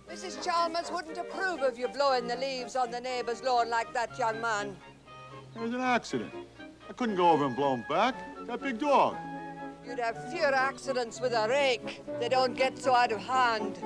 Mrs. Chalmers wouldn't approve of you blowing the leaves on the neighbor's lawn like that, young man. It was an accident. I couldn't go over and blow him back. That big dog. You'd have fewer accidents with a rake. They don't get so out of hand.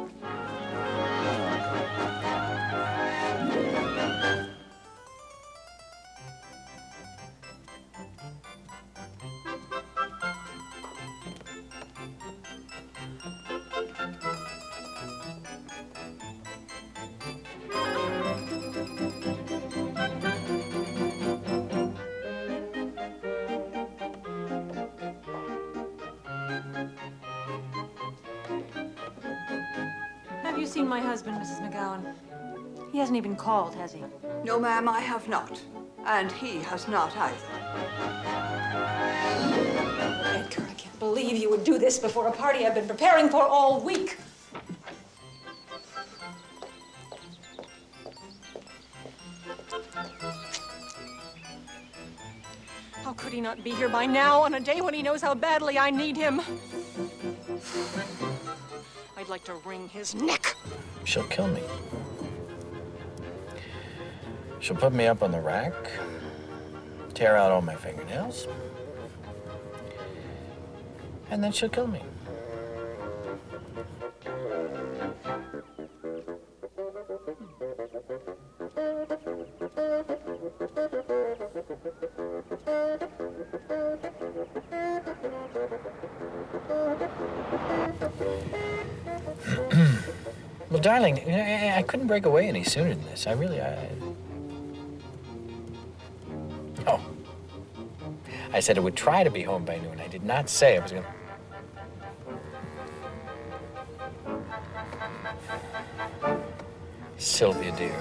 Have you seen my husband, Mrs. McGowan? He hasn't even called, has he? No, ma'am, I have not. And he has not either. Edgar, I can't believe you would do this before a party I've been preparing for all week. How could he not be here by now on a day when he knows how badly I need him? I'd like to wring his neck. She'll kill me. She'll put me up on the rack, tear out all my fingernails, and then she'll kill me. Well, darling, I couldn't break away any sooner than this. Oh. I said I would try to be home by noon. I did not say I was going to... Sylvia, dear.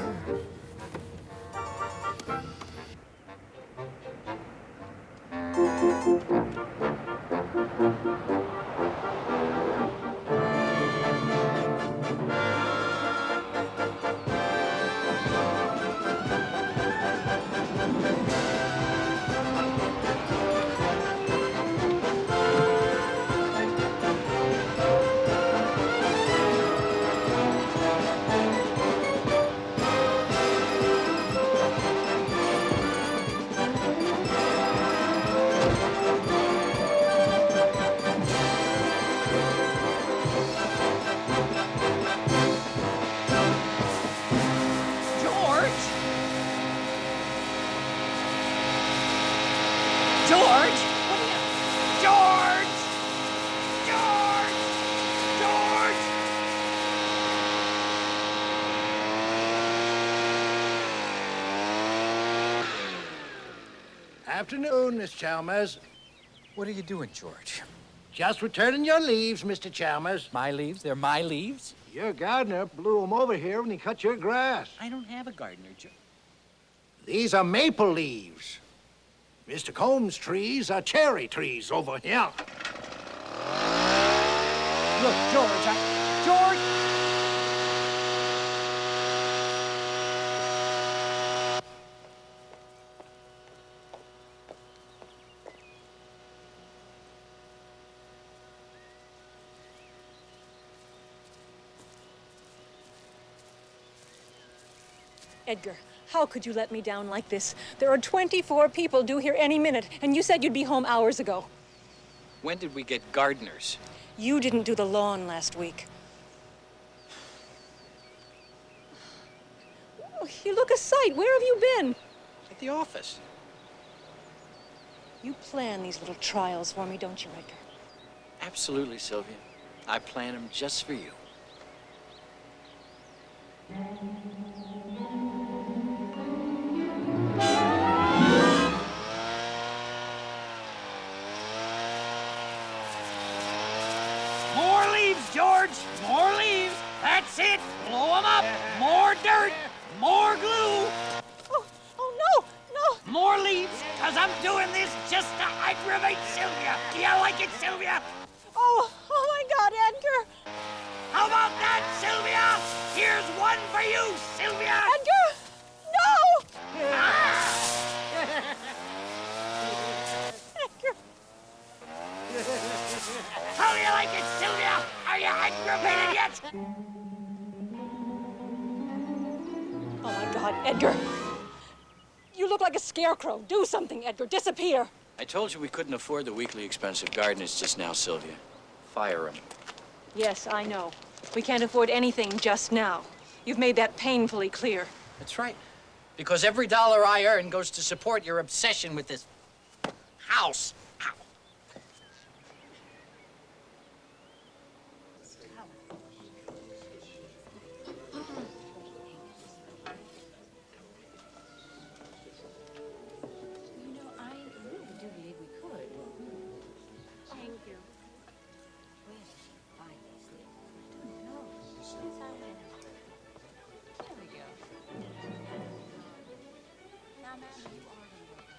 Afternoon, Miss Chalmers. What are you doing, George? Just returning your leaves, Mr. Chalmers. My leaves? They're my leaves? Your gardener blew them over here when he cut your grass. I don't have a gardener, George. These are maple leaves. Mr. Combs' trees are cherry trees over here. Look, George, George! Edgar, how could you let me down like this? There are 24 people due here any minute, and you said you'd be home hours ago. When did we get gardeners? You didn't do the lawn last week. Oh, you look a sight. Where have you been? At the office. You plan these little trials for me, don't you, Edgar? Absolutely, Sylvia. I plan them just for you. More leaves, George. More leaves. That's it. Blow them up. More dirt. More glue. Oh, no, no. More leaves, because I'm doing this just to aggravate Silvia. Do you like it, Silvia? Oh my God, Edgar. How about that, Silvia? Here's one for you, Silvia. Edgar, no. Edgar. How do you like it, Silvia? Are you aggravated yet? Oh, my God, Edgar. You look like a scarecrow. Do something, Edgar. Disappear. I told you we couldn't afford the weekly expensive gardeners just now, Sylvia. Fire them. Yes, I know. We can't afford anything just now. You've made that painfully clear. That's right. Because every dollar I earn goes to support your obsession with this house. Ow. I really do believe we could. Thank you. Where did she find this thing? I don't know. Since I went out. There we go. Now, ma'am, you are the one.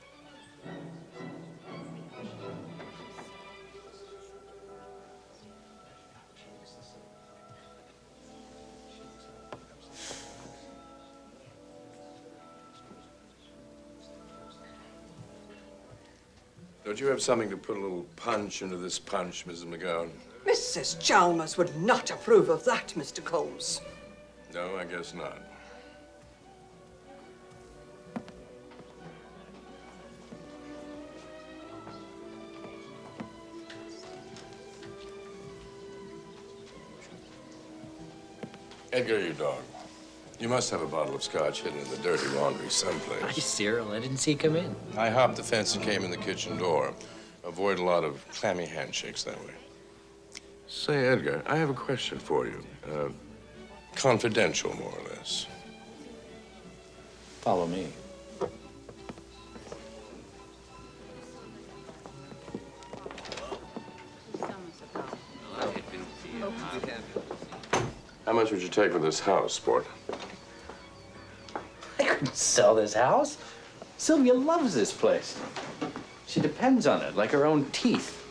Don't you have something to put a little punch into this punch, Mrs. McGowan? Mrs. Chalmers would not approve of that, Mr. Combs. No, I guess not. Edgar, your dog. You must have a bottle of scotch hidden in the dirty laundry Hi, someplace. Cyril. I didn't see you come in. I hopped the fence and came in the kitchen door. Avoid a lot of clammy handshakes that way. Say, Edgar, I have a question for you. Confidential, more or less. Follow me. How much would you take for this house, sport? I couldn't sell this house. Sylvia loves this place. She depends on it like her own teeth.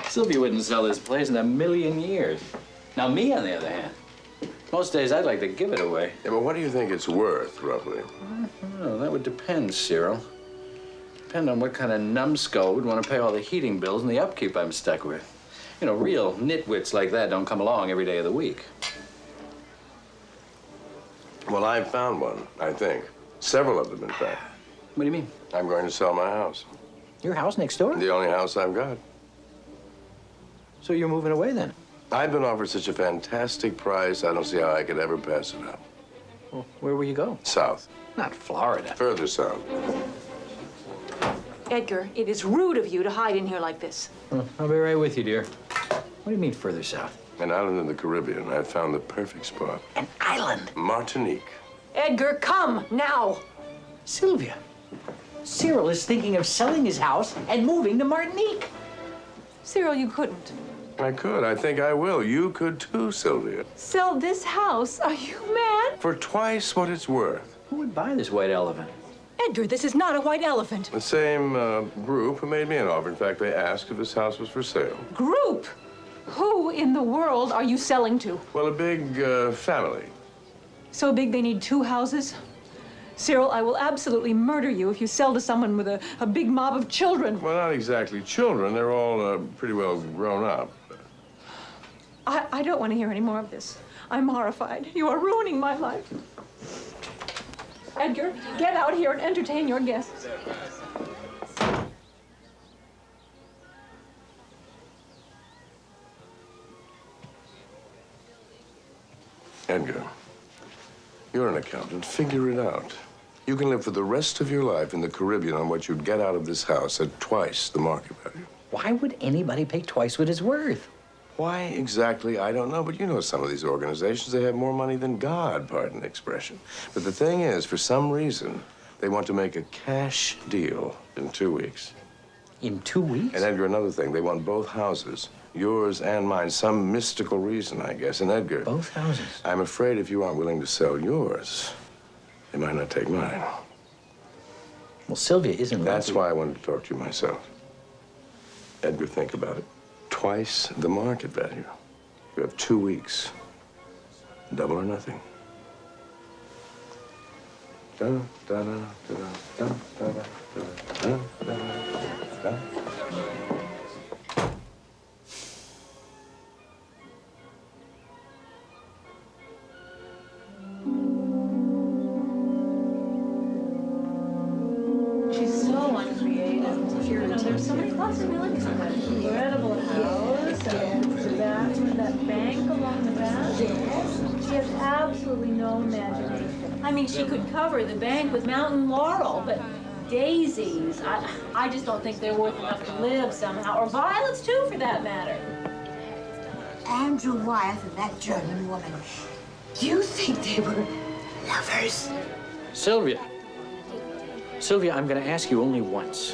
Sylvia wouldn't sell this place in a million years. Now, me, on the other hand, most days I'd like to give it away. Yeah, but what do you think it's worth, roughly? Oh, that would depend, Cyril. Depend on what kind of numbskull would want to pay all the heating bills and the upkeep I'm stuck with. You know, real nitwits like that don't come along every day of the week. Well, I found one, I think. Several of them, in fact. What do you mean? I'm going to sell my house. Your house next door? The only house I've got. So you're moving away then? I've been offered such a fantastic price, I don't see how I could ever pass it up. Well, where will you go? South. Not Florida. Further south. Edgar, it is rude of you to hide in here like this. I'll be right with you, dear. What do you mean further south? An island in the Caribbean. I found the perfect spot. An island? Martinique. Edgar, come, now. Sylvia, Cyril is thinking of selling his house and moving to Martinique. Cyril, you couldn't. I could. I think I will. You could too, Sylvia. Sell this house? Are you mad? For twice what it's worth. Who would buy this white elephant? Edgar, this is not a white elephant. The same group who made me an offer. In fact, they asked if this house was for sale. Group? Who in the world are you selling to? Well, a big family. So big they need two houses? Cyril, I will absolutely murder you if you sell to someone with a big mob of children. Well, not exactly children. They're all pretty well grown up. I don't want to hear any more of this. I'm horrified. You are ruining my life. Edgar, get out here and entertain your guests. Edgar, you're an accountant. Figure it out. You can live for the rest of your life in the Caribbean on what you'd get out of this house at twice the market value. Why would anybody pay twice what it's worth? Why exactly, I don't know, but you know some of these organizations, they have more money than God, pardon the expression. But the thing is, for some reason, they want to make a cash deal in 2 weeks. In 2 weeks? And Edgar, another thing, they want both houses, yours and mine, some mystical reason, I guess. And Edgar... Both houses? I'm afraid if you aren't willing to sell yours, they might not take mine. Well, Sylvia isn't... That's why I wanted to talk to you myself. Edgar, think about it. Twice the market value. You have 2 weeks. Double or nothing. Dun, dun, dun, dun, dun, dun, dun, dun, dun, dun. Incredible house. The bathroom, that bank along the back. She has absolutely no imagination. I mean, she could cover the bank with mountain laurel, but daisies, I just don't think they're worth enough to live somehow. Or violets, too, for that matter. Andrew Wyeth and that German woman. Do you think they were lovers? Sylvia. Sylvia, I'm going to ask you only once.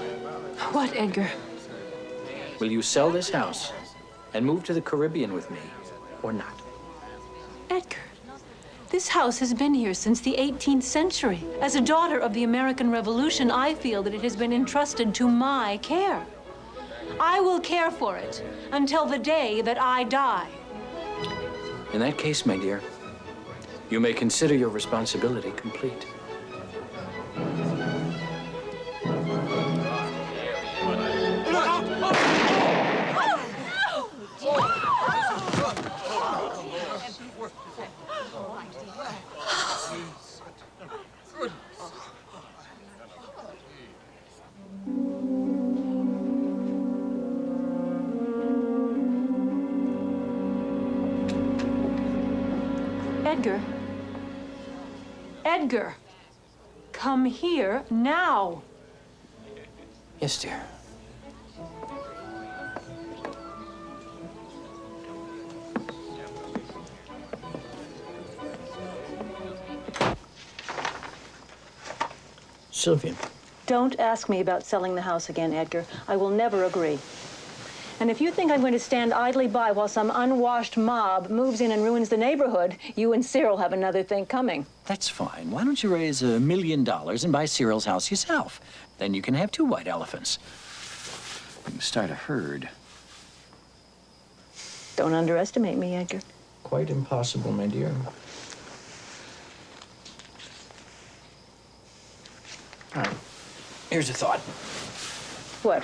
What, Edgar? Will you sell this house and move to the Caribbean with me, or not? Edgar, this house has been here since the 18th century. As a daughter of the American Revolution, I feel that it has been entrusted to my care. I will care for it until the day that I die. In that case, my dear, you may consider your responsibility complete. Edgar. Edgar. Come here now. Yes, dear. Sylvia. Don't ask me about selling the house again, Edgar. I will never agree. And if you think I'm going to stand idly by while some unwashed mob moves in and ruins the neighborhood, you and Cyril have another thing coming. That's fine. Why don't you raise $1 million and buy Cyril's house yourself? Then you can have 2 white elephants. You can start a herd. Don't underestimate me, Edgar. Quite impossible, my dear. All right. Here's a thought. What?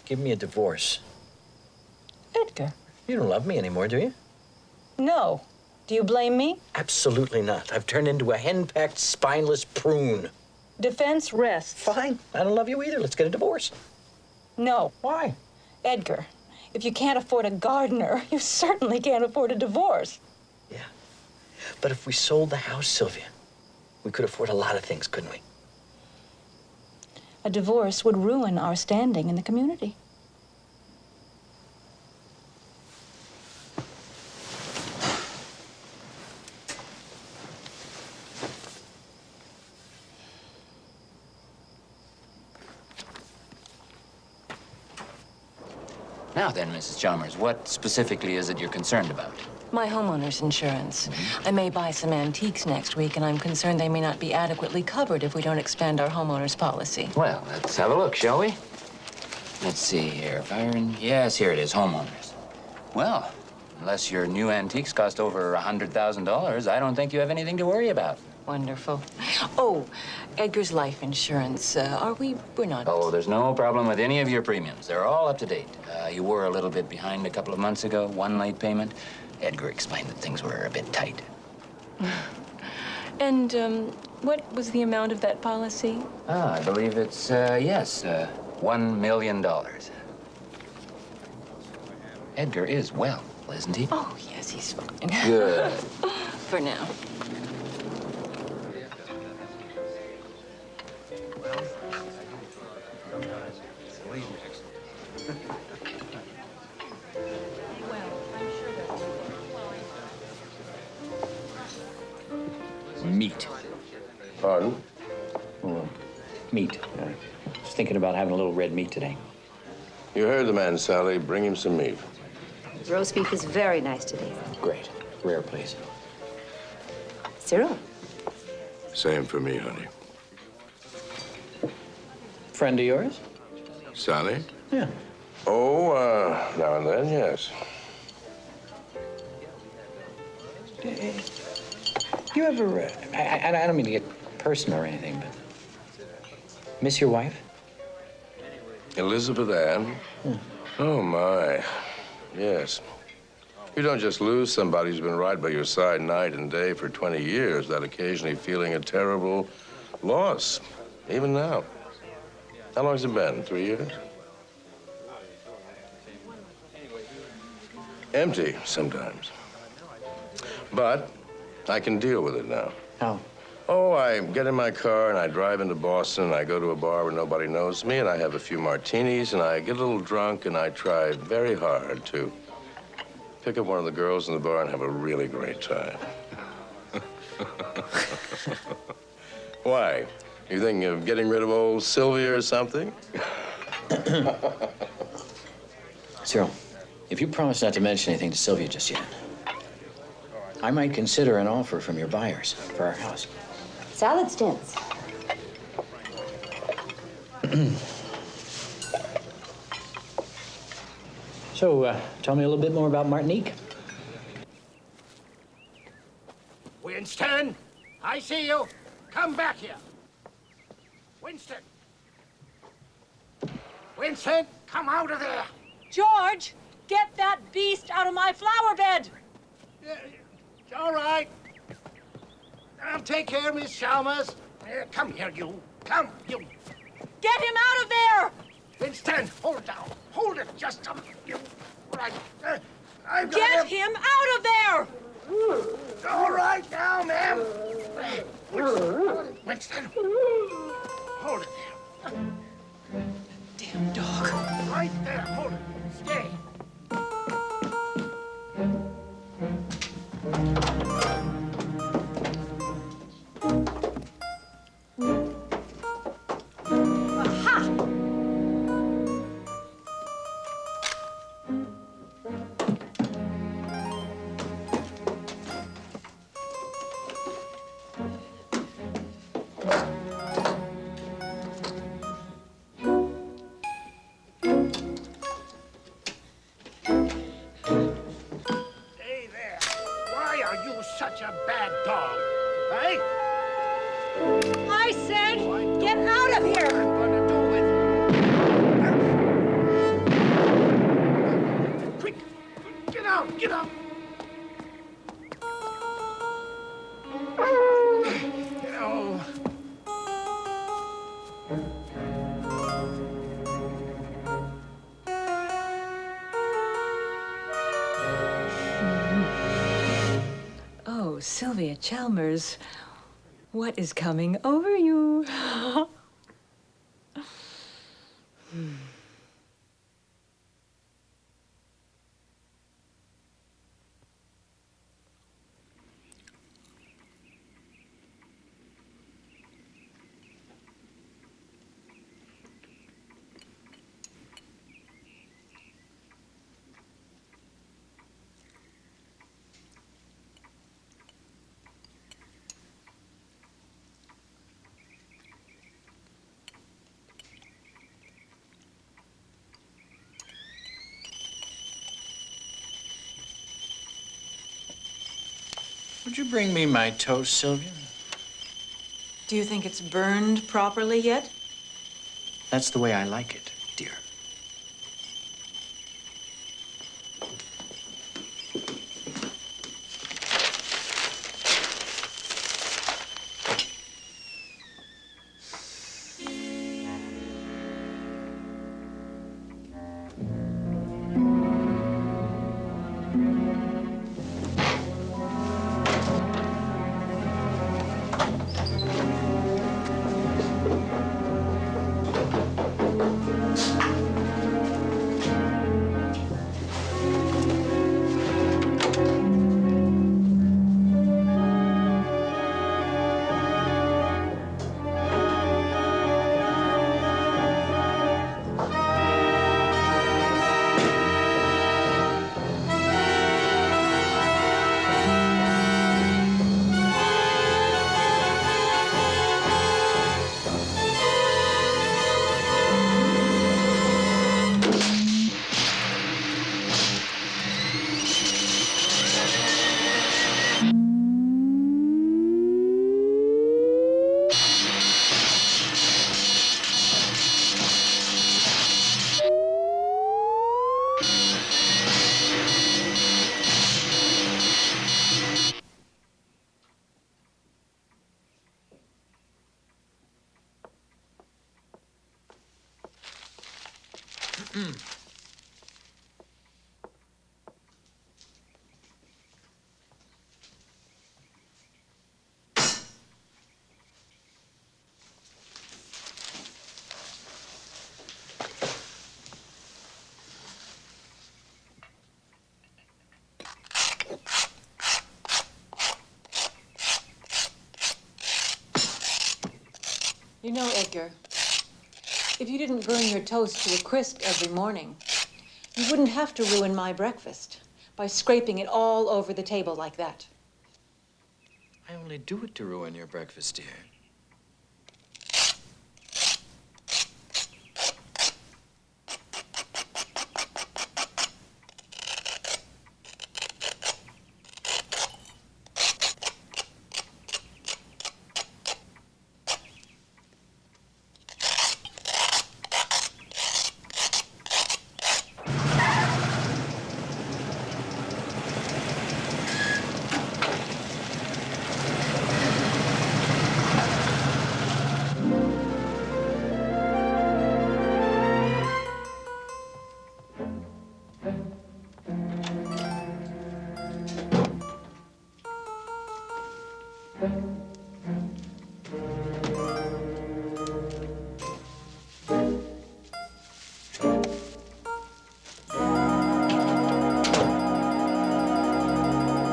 Give me a divorce. Edgar? You don't love me anymore, do you? No. Do you blame me? Absolutely not. I've turned into a hen-packed, spineless prune. Defense rests. Fine. I don't love you either. Let's get a divorce. No. Why? Edgar, if you can't afford a gardener, you certainly can't afford a divorce. Yeah. But if we sold the house, Sylvia, we could afford a lot of things, couldn't we? A divorce would ruin our standing in the community. Now then, Mrs. Chalmers, what specifically is it you're concerned about? My homeowner's insurance. I may buy some antiques next week, and I'm concerned they may not be adequately covered if we don't expand our homeowner's policy. Well, let's have a look, shall we? Let's see here. Yes, here it is, homeowners. Well, unless your new antiques cost over $100,000, I don't think you have anything to worry about. Wonderful. Oh, Edgar's life insurance. We're not... Oh, there's no problem with any of your premiums. They're all up to date. You were a little bit behind a couple of months ago, 1 late payment. Edgar explained that things were a bit tight. And, what was the amount of that policy? I believe it's, yes, $1 million. Edgar is well, isn't he? Oh, yes, he's fine. Good. For now. Meat. Pardon? Meat. Just thinking about having a little red meat today. You heard the man, Sally. Bring him some meat. Roast beef is very nice today. Great. Rare, please. Cyril? Same for me, honey. Friend of yours? Sally? Yeah. Oh, now and then, yes. You ever, I don't mean to get personal or anything, but miss your wife? Elizabeth Ann? Oh, my. Yes. You don't just lose somebody who's been right by your side night and day for 20 years without occasionally feeling a terrible loss, even now. How long has it been? 3 years? empty sometimes. But I can deal with it now. How? Oh, I get in my car and I drive into Boston and I go to a bar where nobody knows me and I have a few martinis and I get a little drunk and I try very hard to pick up one of the girls in the bar and have a really great time. Why? You thinking of getting rid of old Sylvia or something? Cyril, if you promise not to mention anything to Sylvia just yet, I might consider an offer from your buyers for our house. Salad stints. So, tell me a little bit more about Martinique. Winston, I see you. Come back here. Winston. Winston, come out of there. George, get that beast out of my flower bed. All right. I'll take care of Miss Chalmers. Come here, you. Come, you. Get him out of there! Winston, hold down. Hold it just a minute. You. Right. I've got Get him out of there! All right now, ma'am. Winston. Hold it there. Damn dog. Right there. Hold it. Stay. Such a bad dog, eh? I said, get out of here! I'm gonna do with you. Quick, get out, get out. Oh. Oh, Sylvia Chalmers, what is coming over you? Would you bring me my toast, Sylvia? Do you think it's burned properly yet? That's the way I like it, dear. You know, Edgar, if you didn't burn your toast to a crisp every morning, you wouldn't have to ruin my breakfast by scraping it all over the table like that. I only do it to ruin your breakfast, dear.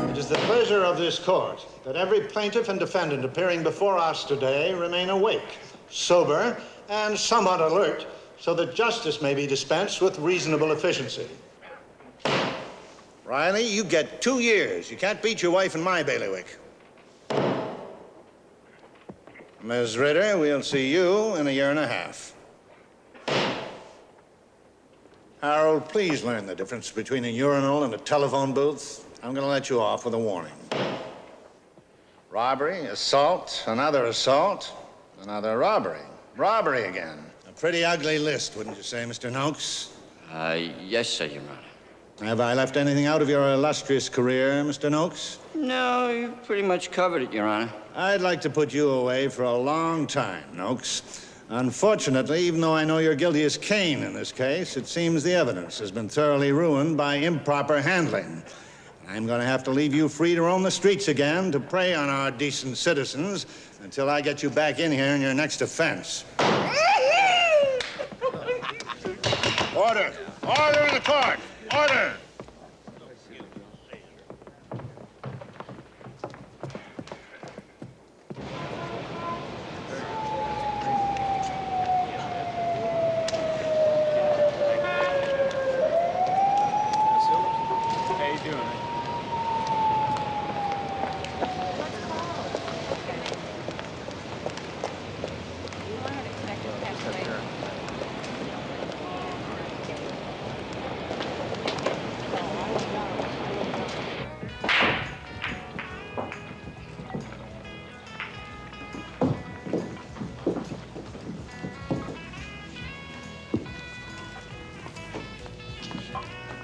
It is the pleasure of this court that every plaintiff and defendant appearing before us today remain awake, sober, and somewhat alert so that justice may be dispensed with reasonable efficiency. Riley, you get 2 years. You can't beat your wife in my bailiwick. Ms. Ritter, we'll see you in 1.5 years. Harold, please learn the difference between a urinal and a telephone booth. I'm going to let you off with a warning. Robbery, assault, another robbery. Robbery again. A pretty ugly list, wouldn't you say, Mr. Noakes? Yes, sir, Your Honor. Have I left anything out of your illustrious career, Mr. Noakes? No, you pretty much covered it, Your Honor. I'd like to put you away for a long time, Noakes. Unfortunately, even though I know you're guilty as Cain in this case, it seems the evidence has been thoroughly ruined by improper handling. I'm going to have to leave you free to roam the streets again to prey on our decent citizens until I get you back in here in your next offense. Order! Order in the court! Order!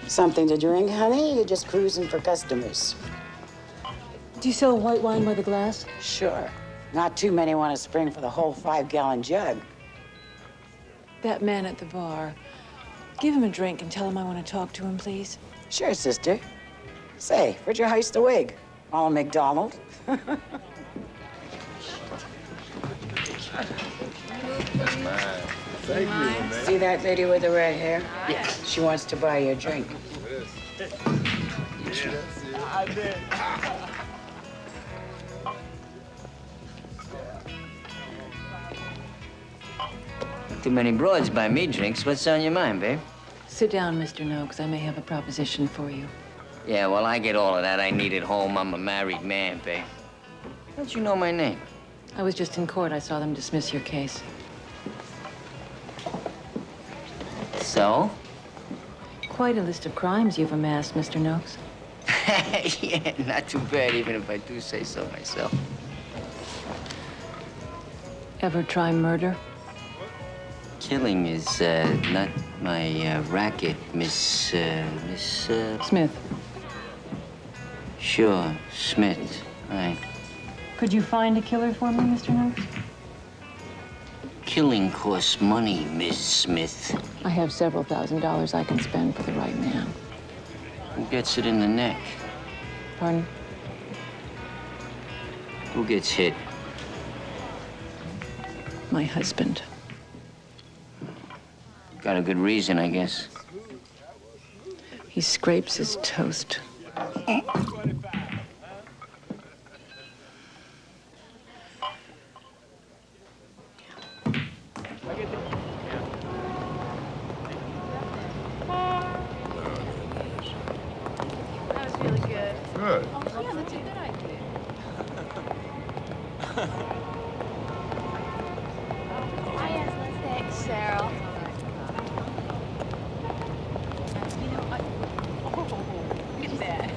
Something to drink, honey? You're just cruising for customers. Do you sell white wine by the glass? Sure. Not too many want to spring for the whole 5-gallon jug. That man at the bar, give him a drink and tell him I want to talk to him, please. Sure, sister. Say, where'd you heist the wig? Ronald McDonald? Thank you, man. See that lady with the red hair? Yes. She wants to buy you a drink. I did. Too many broads buy me drinks. What's on your mind, babe? Sit down, Mr. Noakes. I may have a proposition for you. Yeah, well, I get all of that. I need it home. I'm a married man, babe. Don't you know my name? I was just in court. I saw them dismiss your case. So? Quite a list of crimes you've amassed, Mr. Noakes. Yeah, not too bad, even if I do say so myself. Ever try murder? Killing is not my racket, Miss Smith. Sure, Smith. Right. Could you find a killer for me, Mr. Noakes? Killing costs money, Miss Smith. I have several $1,000s I can spend for the right man. Who gets it in the neck? Pardon? Who gets hit? My husband. Got a good reason, I guess. He scrapes his toast. Good. Oh, yeah, that's a good idea. Hi, Angela. Thanks, Cheryl. You know, look at that.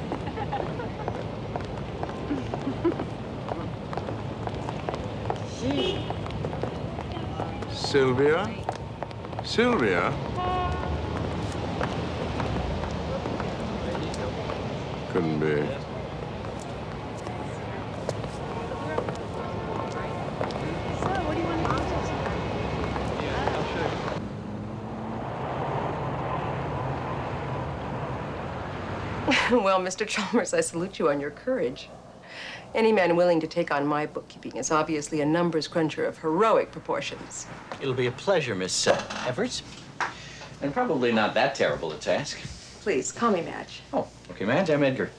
Silvia? Silvia? Couldn't be. So, what do you want to do? Well, Mr. Chalmers, I salute you on your courage. Any man willing to take on my bookkeeping is obviously a numbers cruncher of heroic proportions. It'll be a pleasure, Miss Everett. And probably not that terrible a task. Please, call me Madge. Oh, okay, Madge, I'm Edgar.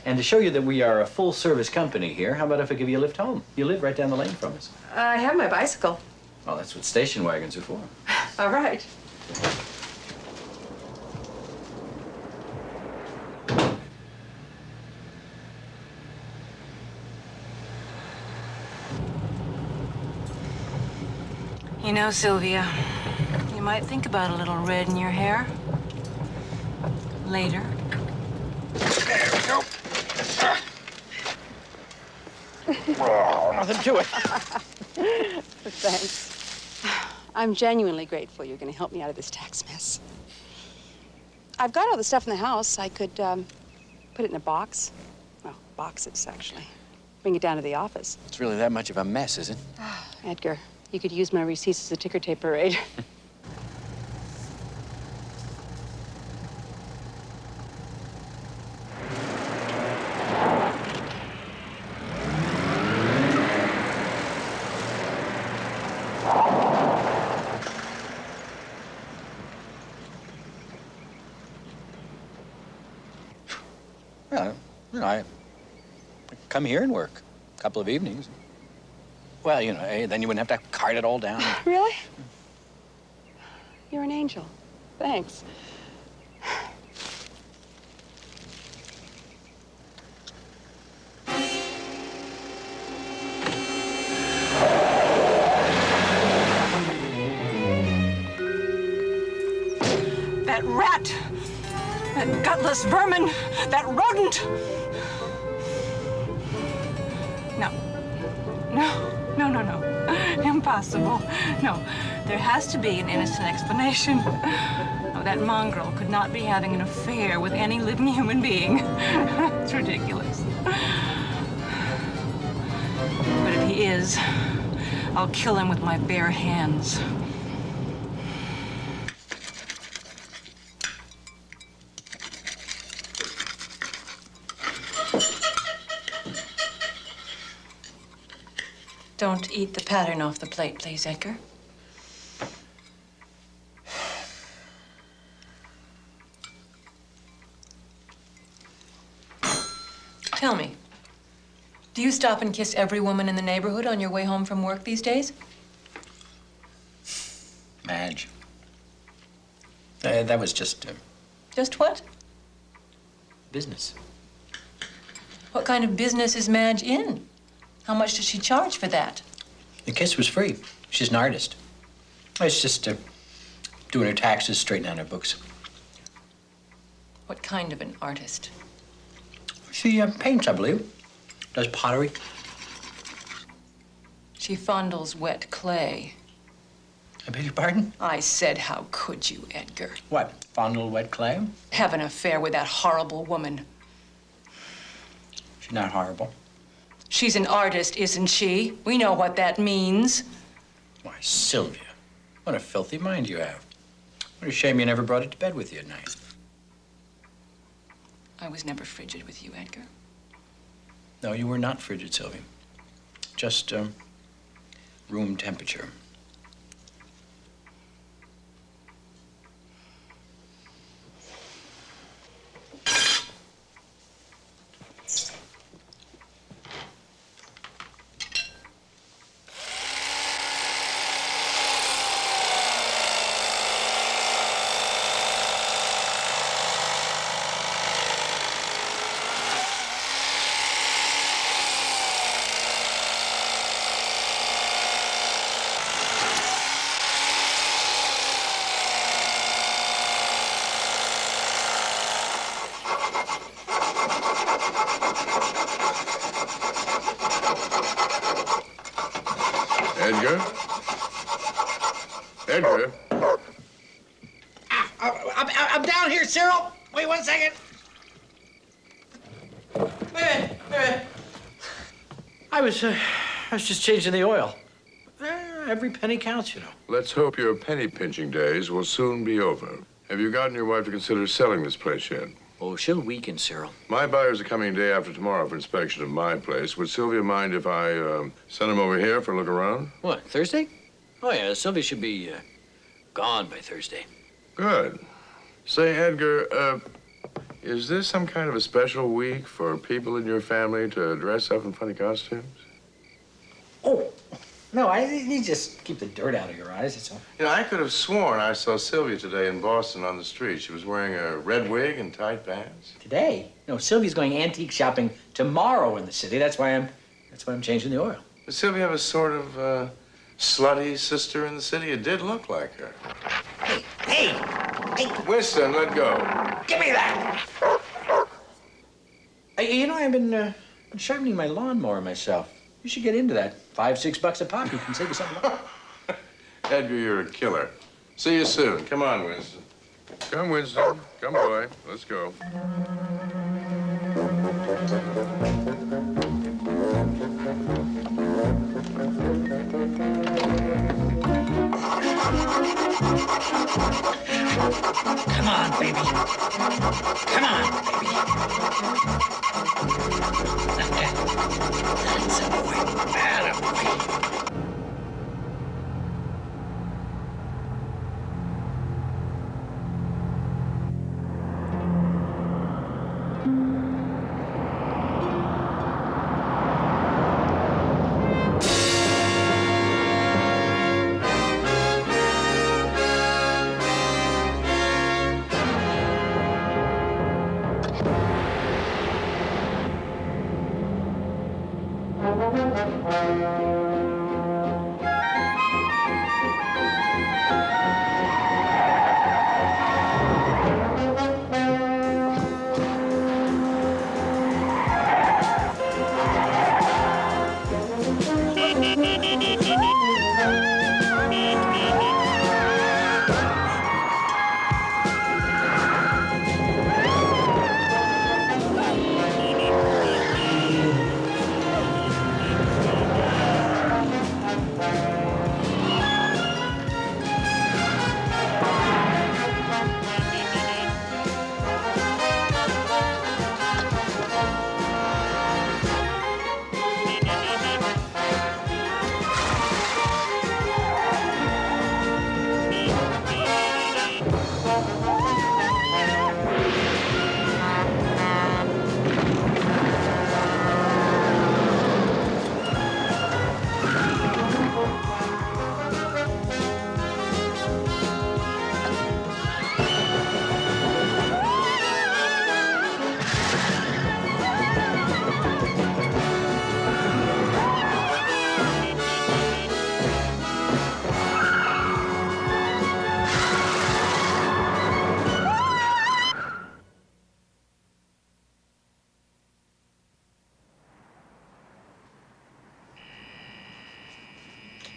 And to show you that we are a full-service company here, how about if I give you a lift home? You live right down the lane from us. I have my bicycle. Well, that's what station wagons are for. All right. You know, Sylvia, you might think about a little red in your hair. Later. Oh, nothing to it. Thanks. I'm genuinely grateful you're going to help me out of this tax mess. I've got all the stuff in the house. I could put it in a box. Well, boxes, actually. Bring it down to the office. It's really that much of a mess, is it? Edgar, you could use my receipts as a ticker tape parade. Well, you know, I come here and work a couple of evenings. Well, you know, then you wouldn't have to cart it all down. Really? You're an angel. Thanks. That rat! That gutless vermin! That rodent! No. No. Impossible. No. There has to be an innocent explanation. No, that mongrel could not be having an affair with any living human being. It's ridiculous. But if he is, I'll kill him with my bare hands. Don't eat the pattern off the plate, please, Edgar. Tell me, do you stop and kiss every woman in the neighborhood on your way home from work these days? Madge. That was just Just what? business. What kind of business is Madge in? How much does she charge for that? The kiss was free. She's an artist. It's just doing her taxes, straightening out her books. What kind of an artist? She paints, I believe. Does pottery. She fondles wet clay. I beg your pardon? I said, how could you, Edgar? What, fondle wet clay? Have an affair with that horrible woman. She's not horrible. She's an artist, isn't she? We know what that means. Why, Sylvia, what a filthy mind you have. What a shame you never brought it to bed with you at night. I was never frigid with you, Edgar. No, you were not frigid, Sylvia. Just room temperature. Edgar. I'm down here, Cyril. Wait 1 second. Wait a minute. I was just changing the oil. Every penny counts, you know. Let's hope your penny pinching days will soon be over. Have you gotten your wife to consider selling this place yet? Oh, she'll weaken, Cyril. My buyers are coming day after tomorrow for inspection of my place. Would Sylvia mind if I send them over here for a look around? What, Thursday? Oh, yeah, Sylvia should be gone by Thursday. Good. Say, Edgar, is this some kind of a special week for people in your family to dress up in funny costumes? Oh, no, you just keep the dirt out of your eyes, that's all. You know, I could have sworn I saw Sylvia today in Boston on the street. She was wearing a red wig and tight pants. Today? No, Sylvia's going antique shopping tomorrow in the city. That's why I'm changing the oil. Does Sylvia have a sort of slutty sister in the city? It did look like her. Hey! Winston, let go. Give me that! You know, I've been sharpening my lawnmower myself. You should get into that. $5-6 a pop. You can save you something. Edgar, you're a killer. See you soon. Come on, Winston. Come, Winston. Come, boy. Let's go. Come on, baby. Come on, baby. That's a boy. Attaboy.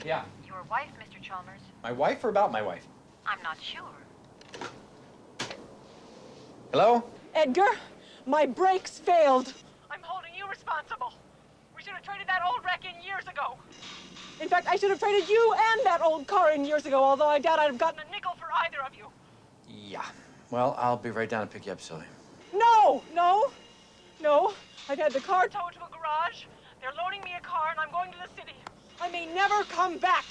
Yeah. Your wife, Mr. Chalmers? My wife or about my wife? I'm not sure. Hello? Edgar, my brakes failed. I'm holding you responsible. We should have traded that old wreck in years ago. In fact, I should have traded you and that old car in years ago, although I doubt I'd have gotten A nickel for either of you. Yeah. Well, I'll be right down to pick you up, Sylvia. No! I've had the car Towed to a garage. They're loaning me a car, and I'm going to the city. I may never come back.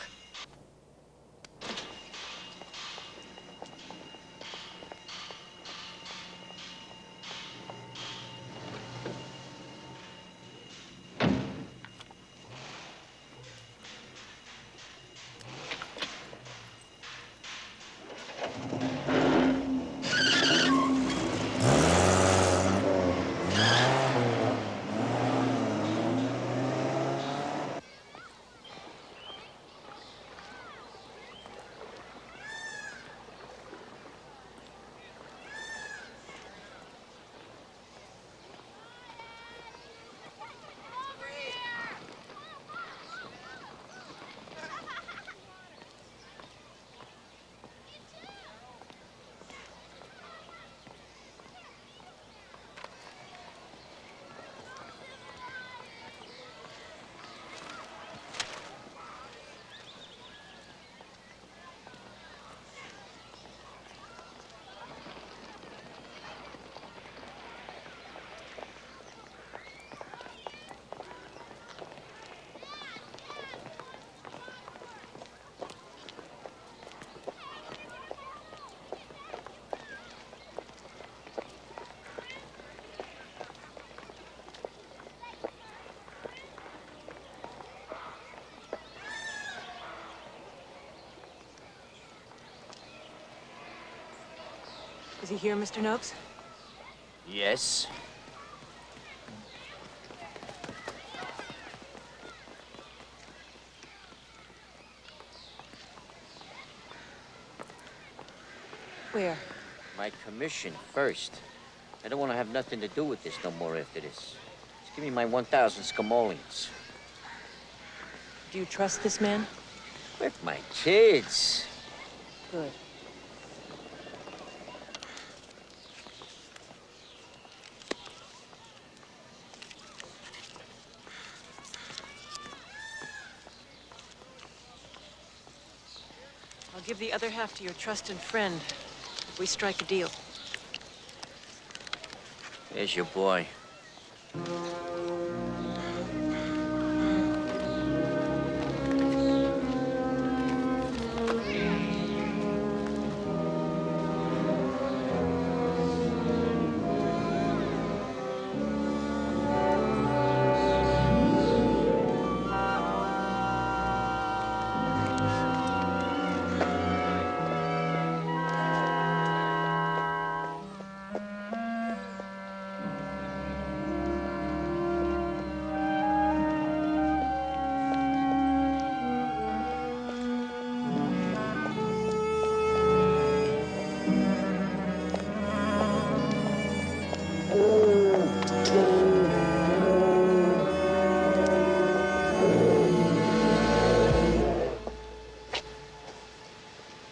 Is he here, Mr. Noakes? Yes. Where? My commission first. I don't want to have nothing to do with this no more after this. Just give me my 1,000 scamoleons. Do you trust this man? With my kids. Good. I'll give the other half to your trusted friend if we strike a deal. There's your boy.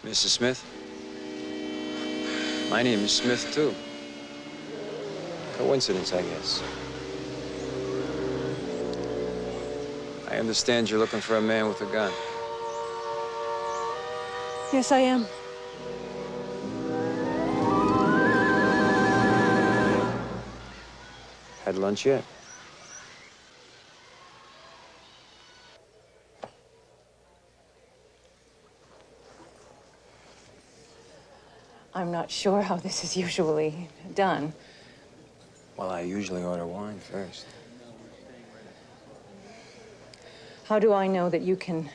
Mrs. Smith? My name is Smith, too. Coincidence, I guess. I understand you're looking for a man with a gun. Yes, I am. Had lunch yet? I'm not sure how this is usually done. Well, I usually order wine first. How do I know that you can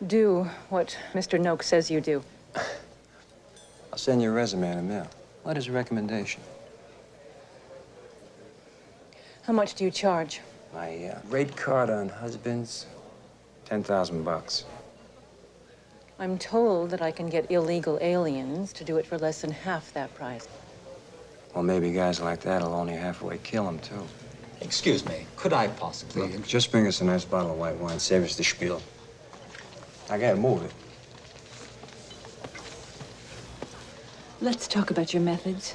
do what Mr. Noakes says you do? I'll send your resume in a mail. Letters of recommendation. How much do you charge? My rate card on husbands, 10,000 bucks. I'm told that I can get illegal aliens to do it for less than half that price. Well, maybe guys like that will only halfway kill them, too. Excuse me, could I possibly... Look, just bring us a nice bottle of white wine. Save us the spiel. I gotta move it. Let's talk about your methods.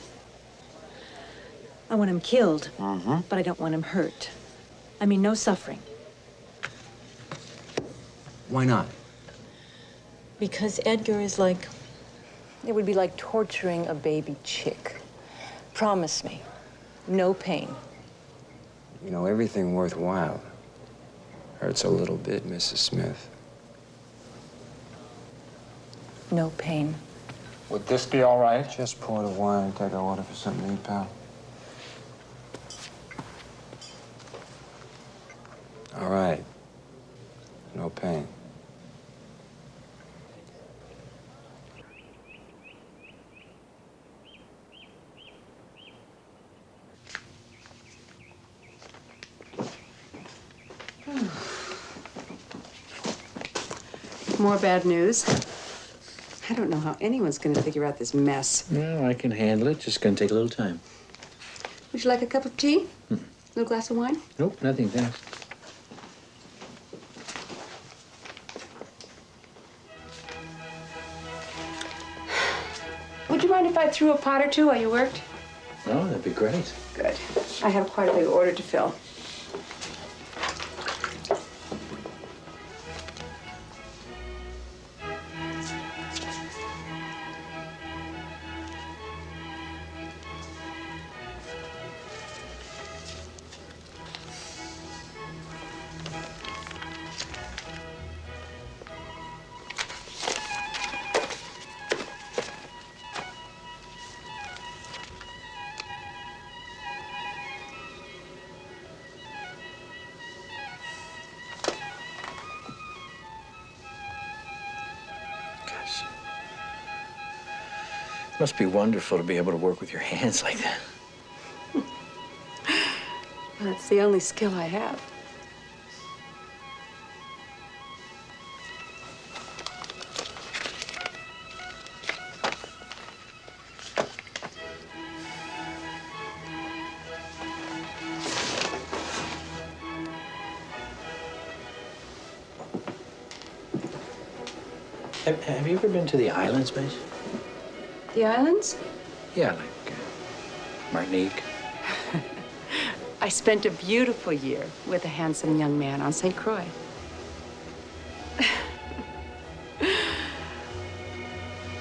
I want him killed, but I don't want him hurt. I mean, no suffering. Why not? Because Edgar is like... It would be like torturing a baby chick. Promise me, no pain. You know, everything worthwhile hurts a little bit, Mrs. Smith. No pain. Would this be all right? Just pour the wine and take our order for something to eat, pal. All right. No pain. More bad news. I don't know how anyone's going to figure out this mess. No, I can handle it. Just gonna take a little time. Would you like a cup of tea? A little glass of wine? Nope, nothing, thanks. Would you mind if I threw a pot or two while you worked? No, that'd be great. Good. I have quite a big order to fill. Must be wonderful to be able to work with your hands like that. Well, it's the only skill I have. Have you ever been to the islands, Miss? The islands? Yeah, like Martinique. I spent a beautiful year with a handsome young man on St. Croix.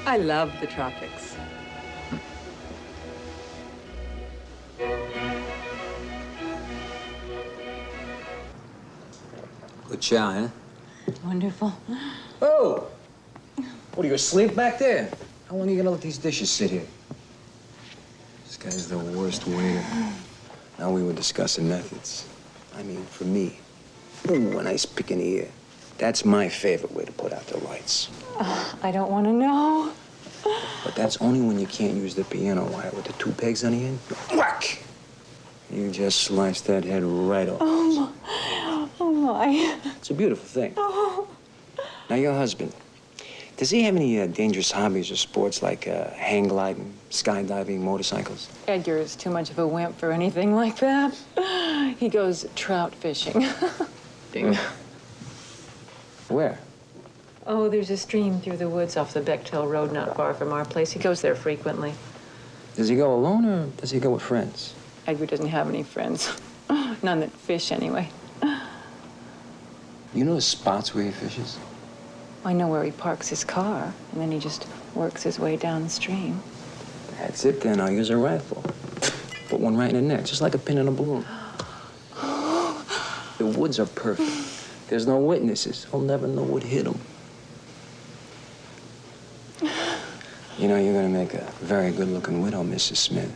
I love the tropics. Good chow, huh? Wonderful. Oh! What, are you asleep back there? How long are you gonna let these dishes sit here? This guy's the worst waiter. Now we were discussing methods. I mean, for me, ooh, a nice pick in the ear. That's my favorite way to put out the lights. I don't want to know. But that's only when you can't use the piano wire with the 2 pegs on the end. Whack! You just slice that head right off. Oh, my. Oh, my. It's a beautiful thing. Oh. Now, your husband, does he have any dangerous hobbies or sports like hang gliding, skydiving, motorcycles? Edgar is too much of a wimp for anything like that. He goes trout fishing. Ding. Where? Oh, there's a stream through the woods off the Bechtel Road not far from our place. He goes there frequently. Does he go alone or does he go with friends? Edgar doesn't have any friends. None that fish, anyway. You know the spots where he fishes? I know where he parks his car, and then he just works his way down the stream. That's it then. I'll use a rifle. Put one right in the neck, just like a pin in a balloon. The woods are perfect. There's no witnesses. He'll never know what hit him. You know, you're gonna make a very good-looking widow, Mrs. Smith.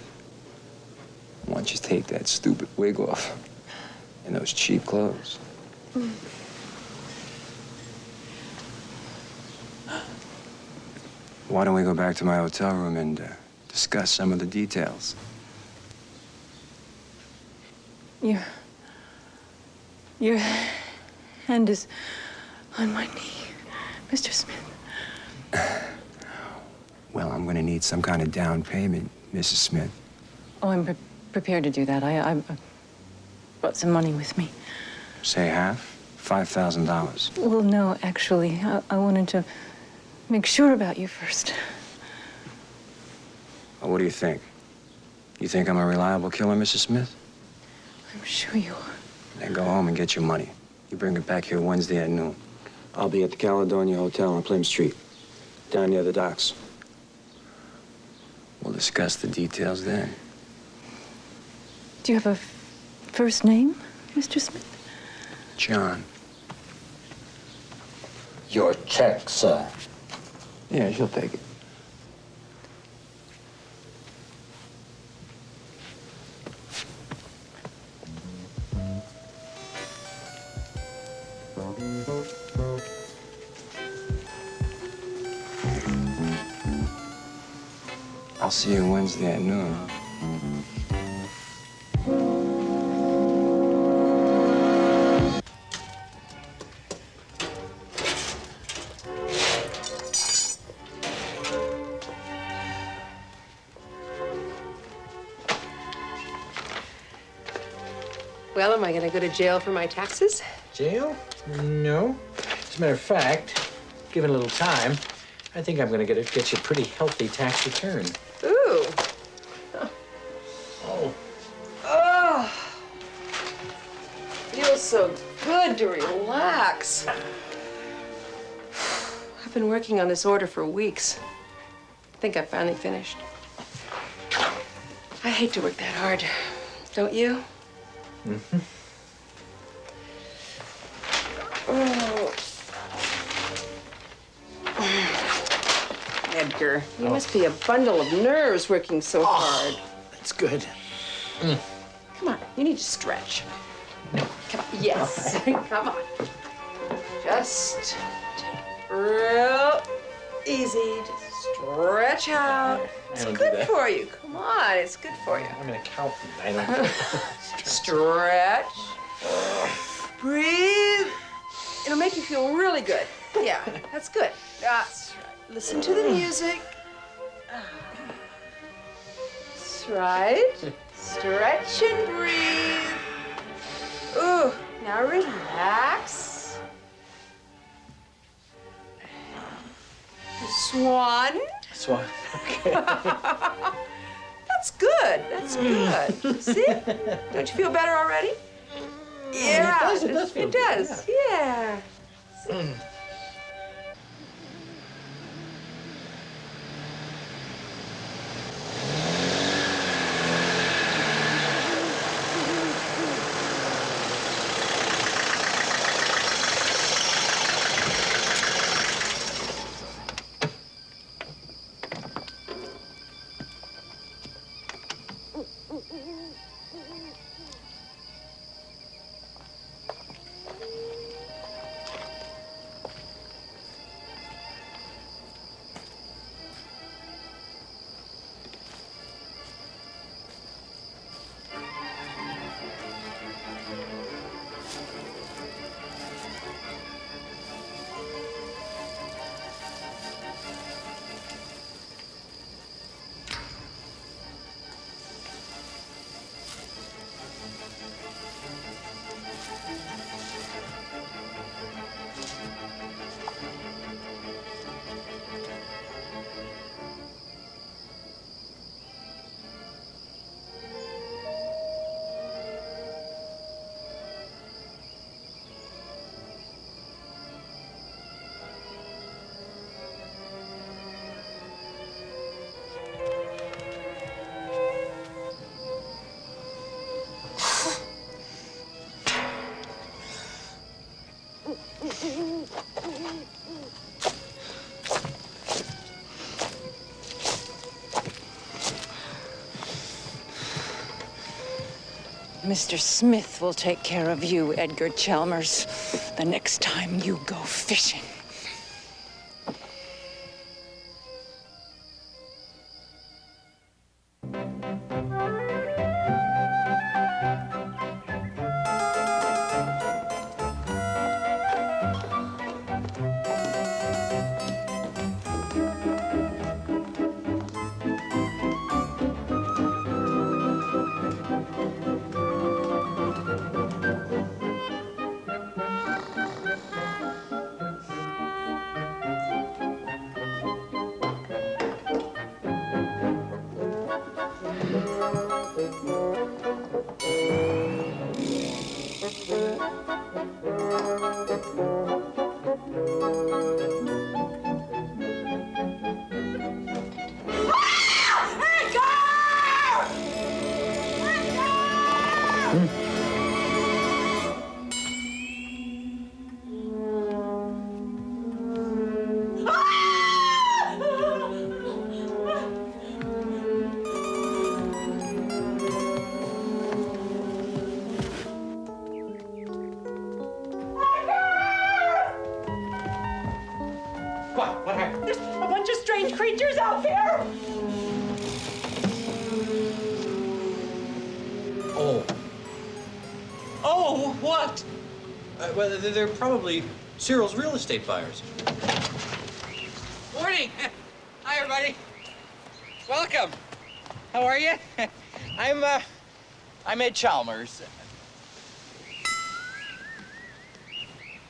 Once you take that stupid wig off and those cheap clothes. Why don't we go back to my hotel room and discuss some of the details? Your hand is on my knee, Mr. Smith. Well, I'm gonna need some kind of down payment, Mrs. Smith. Oh, I'm prepared to do that. I brought some money with me. Say half? $5,000. Well, no, actually, I wanted to make sure about you first. Well, what do you think? You think I'm a reliable killer, Mrs. Smith? I'm sure you are. Then go home and get your money. You bring it back here Wednesday at noon. I'll be at the Caledonia Hotel on Plym Street, down near the docks. We'll discuss the details then. Do you have a first name, Mr. Smith? John. Your check, sir. Yeah, she'll take it. I'll see you Wednesday at noon. Well, am I going to go to jail for my taxes? Jail? No. As a matter of fact, given a little time, I think I'm going to get you a pretty healthy tax return. Ooh. Oh. Oh. Feels so good to relax. I've been working on this order for weeks. I think I finally finished. I hate to work that hard. Don't you? Mm-hmm. Oh. Edgar, you must be a bundle of nerves working so hard. That's good. Come on, you need to stretch. Come on, yes, come on. Just real easy, just Stretch out. It's don't do good that. for you. Come on, it's good for you. I'm an accountant. I don't. Stretch. Breathe. It'll make you feel really good. Yeah, that's good. That's right. Listen to the music. That's right. Stretch and breathe. Ooh, now relax. Swan. Swan. Okay. That's good. That's good. See? Don't you feel better already? Yeah. It does feel It good, does. Yeah. See? Mr. Smith will take care of you, Edgar Chalmers, the next time you go fishing. What happened? There's a bunch of strange creatures out there. Oh. Oh, what? Well, they're probably Cyril's real estate buyers. Morning. Hi, everybody. Welcome. How are you? I'm Ed Chalmers.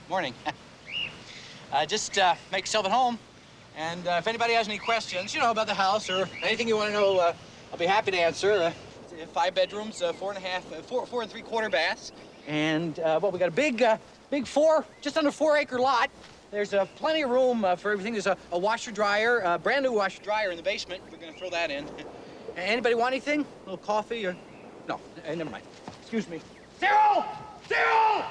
Morning. Just make yourself at home. And if anybody has any questions, you know, about the house or anything you want to know, I'll be happy to answer. 5 bedrooms, 4 and 3/4 baths. And, well, we got a big 4, just under 4-acre lot. There's plenty of room for everything. There's a washer dryer, a brand new washer dryer in the basement. We're gonna throw that in. Anybody want anything? A little coffee or? No, never mind. Excuse me. Cyril! Cyril!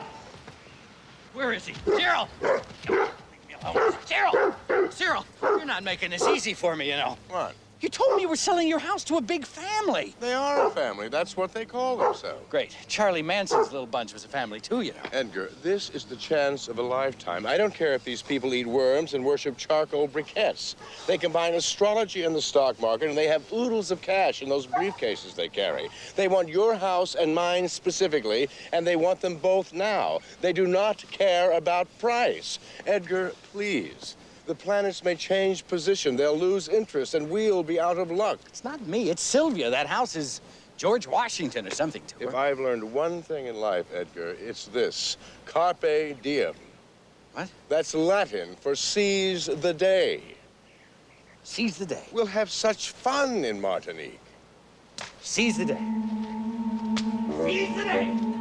Where is he? Cyril! Come on, leave me alone. Cyril! Cyril, you're not making this easy for me, you know. What? You told me you were selling your house to a big family. They are a family. That's what they call themselves. Great. Charlie Manson's little bunch was a family, too, you know. Edgar, this is the chance of a lifetime. I don't care if these people eat worms and worship charcoal briquettes. They combine astrology and the stock market, and they have oodles of cash in those briefcases they carry. They want your house and mine specifically, and they want them both now. They do not care about price. Edgar, please. The planets may change position. They'll lose interest, and we'll be out of luck. It's not me. It's Silvia. That house is George Washington or something to her. If I've learned one thing in life, Edgar, it's this. Carpe diem. What? That's Latin for seize the day. Seize the day. We'll have such fun in Martinique. Seize the day. Seize the day.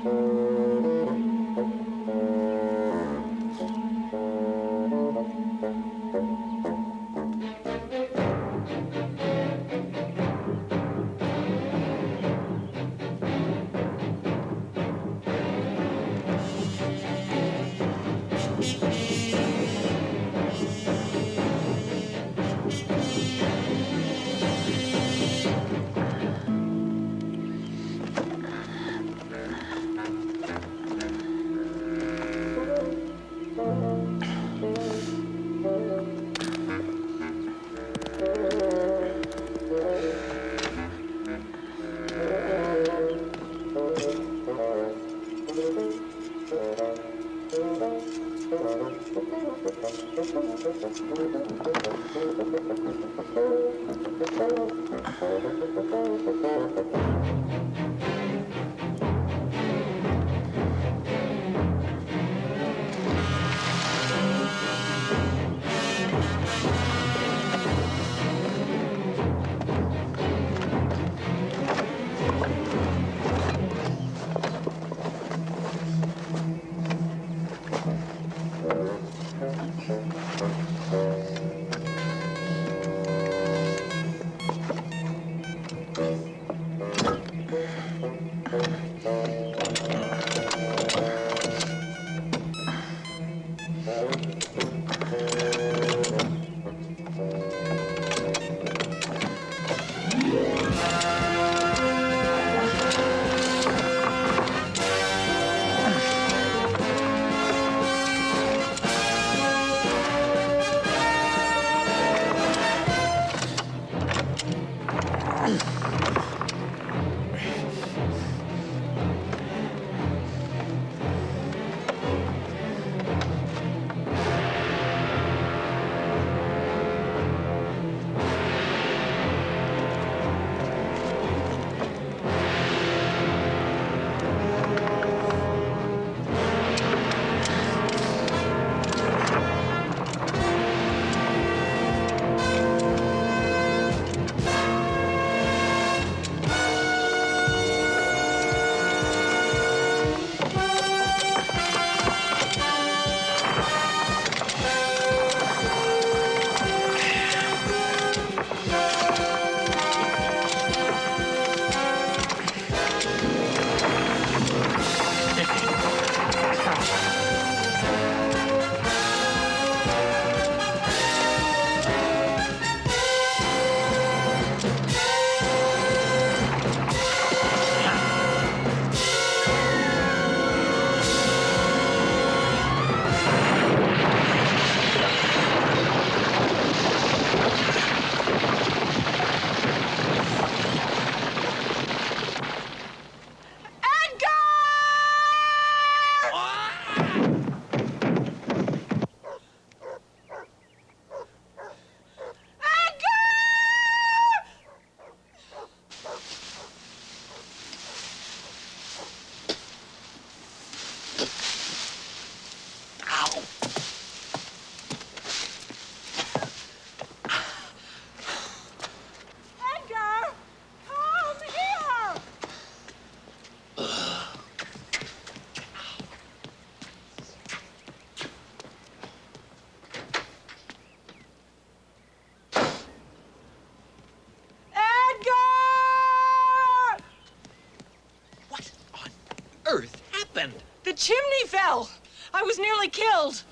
earth happened? The chimney fell. I was nearly killed.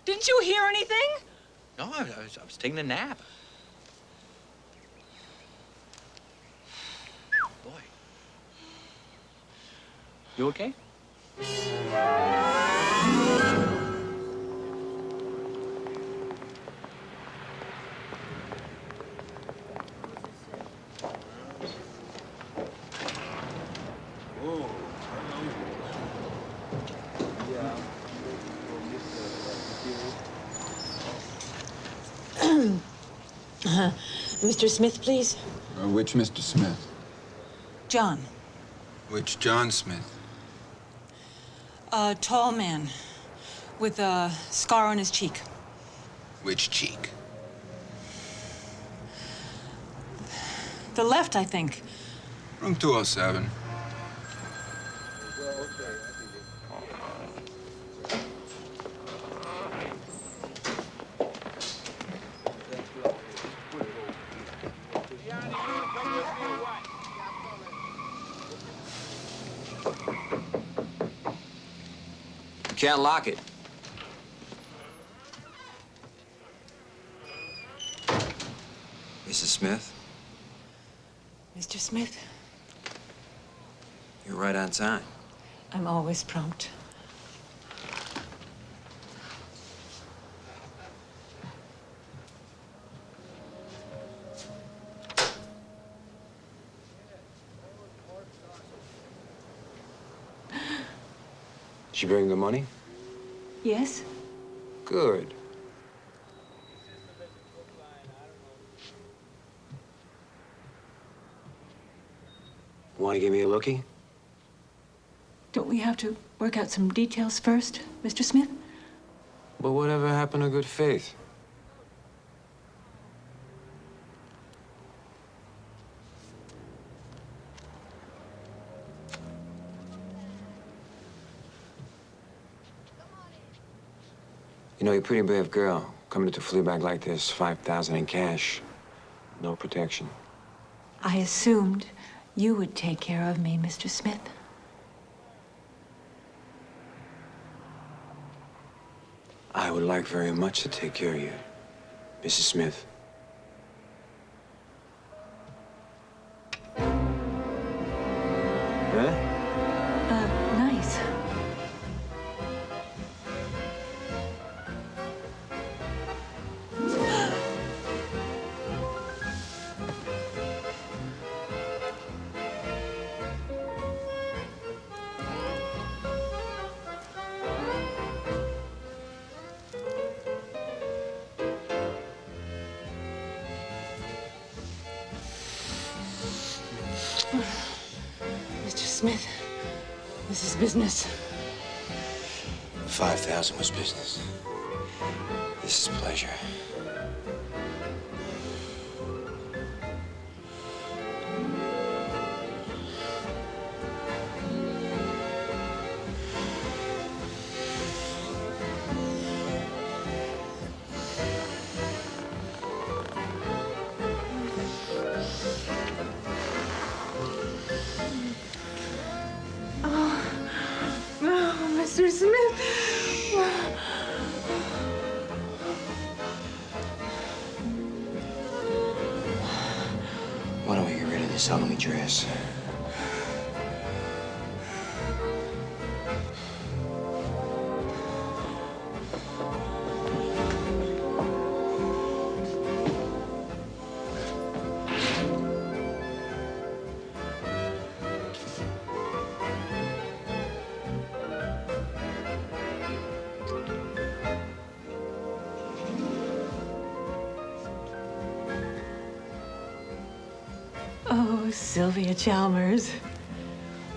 Didn't you hear anything? No, I was taking a nap. You okay? Mr. Smith, please. Which Mr. Smith? John. Which John Smith? A tall man with a scar on his cheek. Which cheek? The left, I think. Room 207. Can't lock it. Mrs. Smith, Mr. Smith, you're right on time. I'm always prompt. Did she bring the money? Yes? Good. Want to give me a lookie? Don't we have to work out some details first, Mr. Smith? But whatever happened to good faith? You know, you're a pretty brave girl. Coming into a flea bag like this, 5,000 in cash. No protection. I assumed you would take care of me, Mr. Smith. I would like very much to take care of you, Mrs. Smith. Huh? Nice. Mr. Smith, this is business. 5,000 was business. This is pleasure. Oh, Mr. Smith. Why don't we get rid of this ugly dress? Oh, Sylvia Chalmers,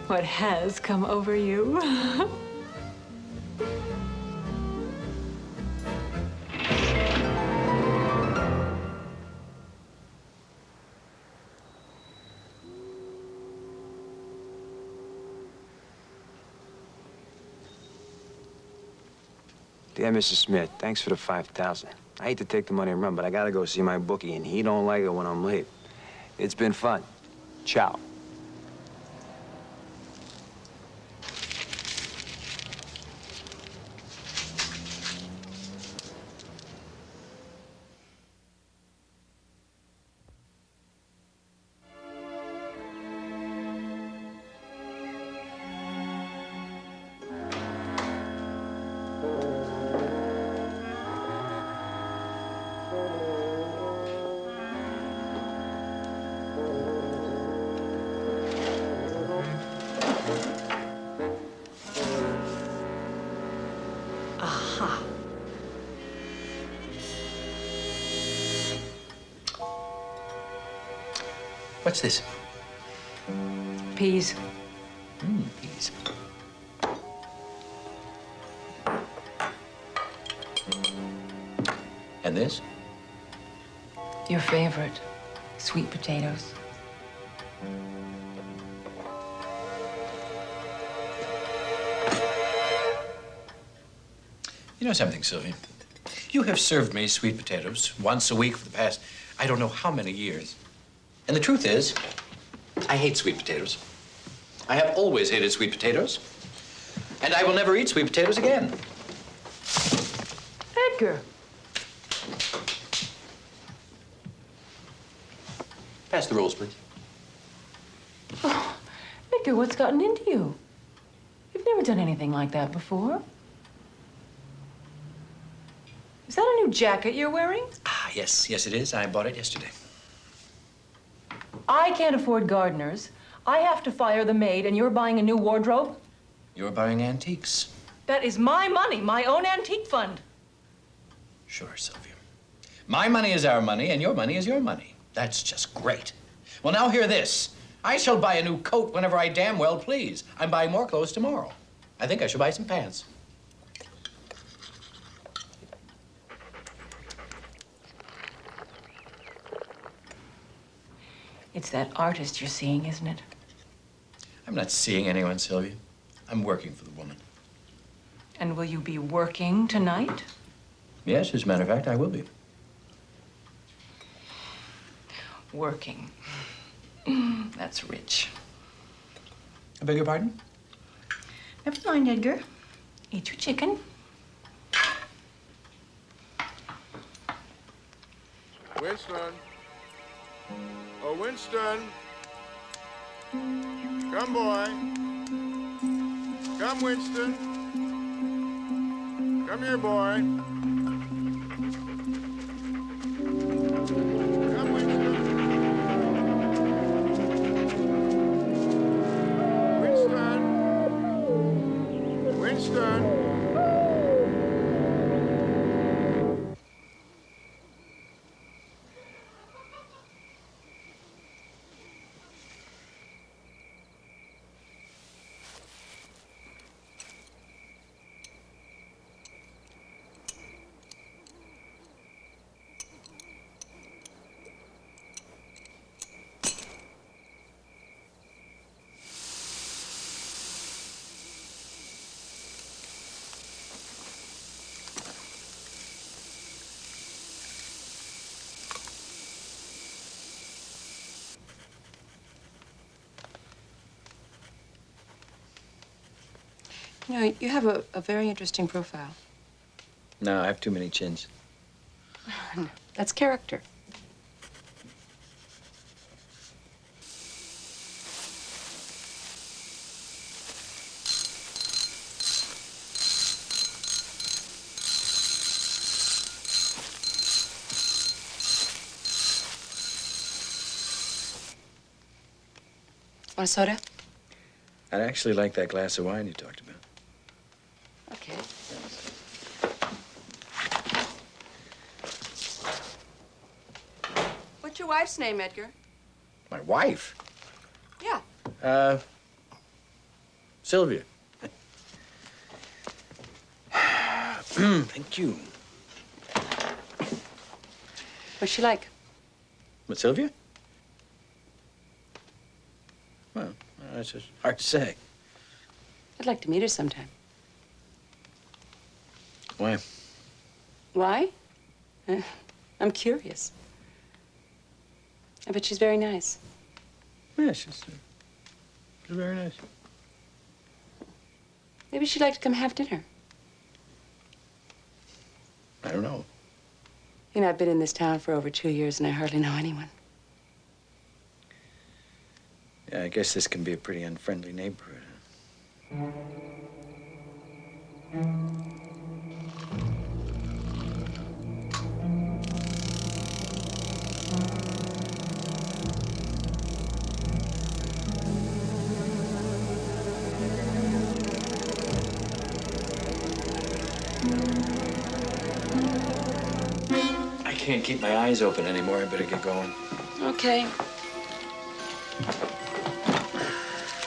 what has come over you? Dear Mrs. Smith, thanks for the 5,000. I hate to take the money and run, but I gotta go see my bookie, and he don't like it when I'm late. It's been fun. Ciao. What's this? Peas. Peas. And this? Your favorite, sweet potatoes. You know something, Sylvia? You have served me sweet potatoes once a week for the past, I don't know how many years. And the truth is, I hate sweet potatoes. I have always hated sweet potatoes. And I will never eat sweet potatoes again. Edgar. Pass the rolls, please. Oh, Edgar, what's gotten into you? You've never done anything like that before. Is that a new jacket you're wearing? Ah, yes, it is. I bought it yesterday. I can't afford gardeners. I have to fire the maid, and you're buying a new wardrobe? You're buying antiques. That is my money, my own antique fund. Sure, Sylvia. My money is our money, and your money is your money. That's just great. Well, now hear this. I shall buy a new coat whenever I damn well please. I'm buying more clothes tomorrow. I think I should buy some pants. It's that artist you're seeing, isn't it? I'm not seeing anyone, Sylvia. I'm working for the woman. And will you be working tonight? Yes, as a matter of fact, I will be. Working. That's rich. I beg your pardon? Never mind, Edgar. Eat your chicken. Winston. Oh, Winston. Come, boy. Come, Winston. Come here, boy. Come, Winston. Winston. Winston. You know, you have a very interesting profile. No, I have too many chins. That's character. Want a soda? I'd actually like that glass of wine you talked about. Okay. What's your wife's name, Edgar? My wife? Yeah. Sylvia. Thank you. What's she like? What, Sylvia? Well, it's just hard to say. I'd like to meet her sometime. Why? Why? I'm curious. I bet she's very nice. Yeah, she's very nice. Maybe she'd like to come have dinner. I don't know. You know, I've been in this town for over 2 years and I hardly know anyone. Yeah, I guess this can be a pretty unfriendly neighborhood. I can't keep my eyes open anymore. I better get going. Okay.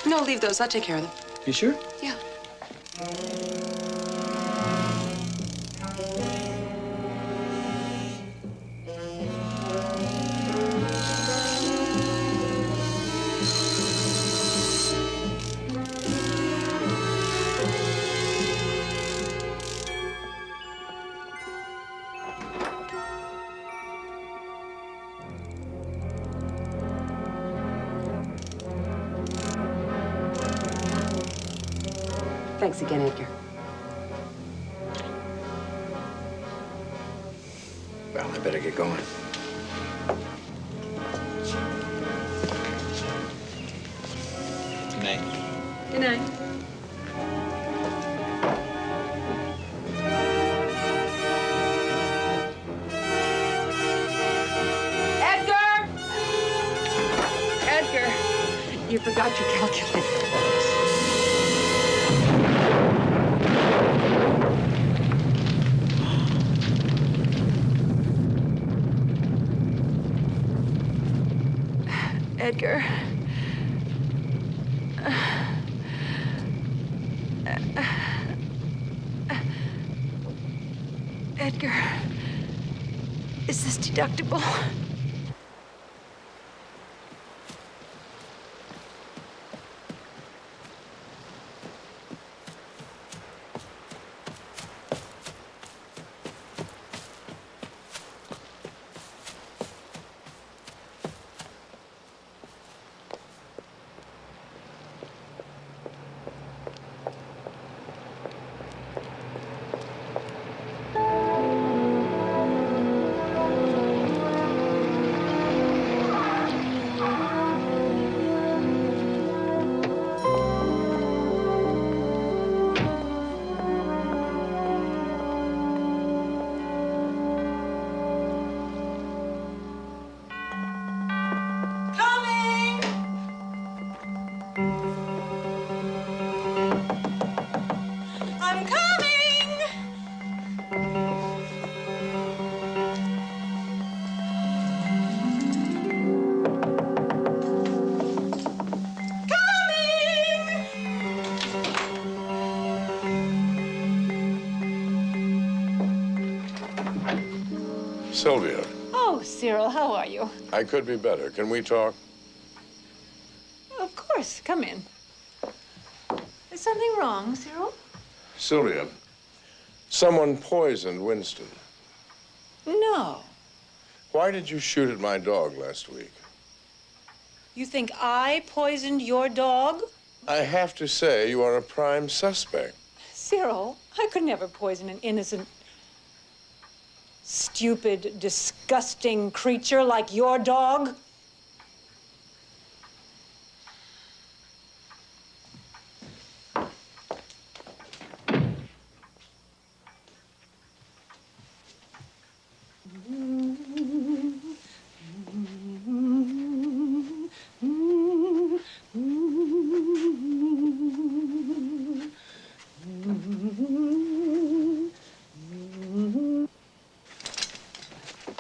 No, leave those. I'll take care of them. You sure? Yeah. Thanks again, Edgar. Well, I better get going. Good night. Good night. Edgar! Edgar, you forgot your calculator. Edgar. Edgar, is this deductible? I'm coming! Sylvia, Oh, Cyril, how are you? I could be better. Can we talk? Of course, come in. Is something wrong, Cyril? Sylvia, someone poisoned Winston. No. Why did you shoot at my dog last week? You think I poisoned your dog? I have to say, you are a prime suspect. Cyril, I could never poison an innocent, stupid, disgusting creature like your dog.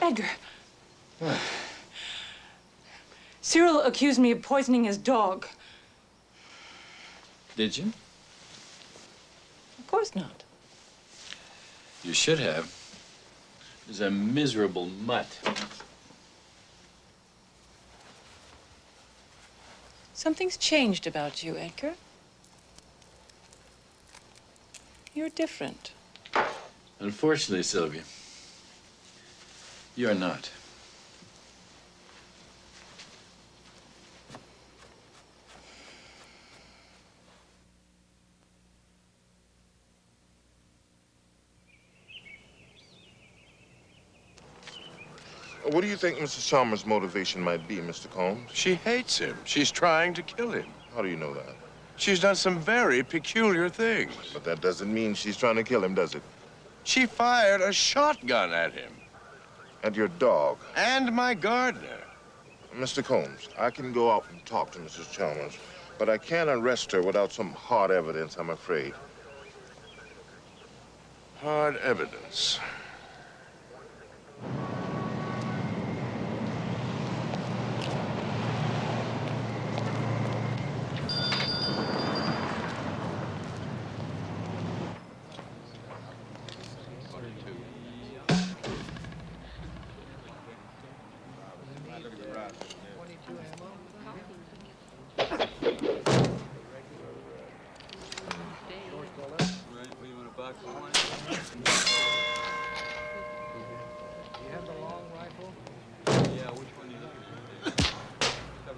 Edgar. What? Cyril accused me of poisoning his dog. Did you? Of course not. You should have. He's a miserable mutt. Something's changed about you, Edgar. You're different. Unfortunately, Sylvia, you're not. What do you think Mrs. Chalmers' motivation might be, Mr. Combs? She hates him. She's trying to kill him. How do you know that? She's done some very peculiar things. But that doesn't mean she's trying to kill him, does it? She fired a shotgun at him. At your dog? And my gardener. Mr. Combs, I can go out and talk to Mrs. Chalmers, but I can't arrest her without some hard evidence, I'm afraid. Hard evidence.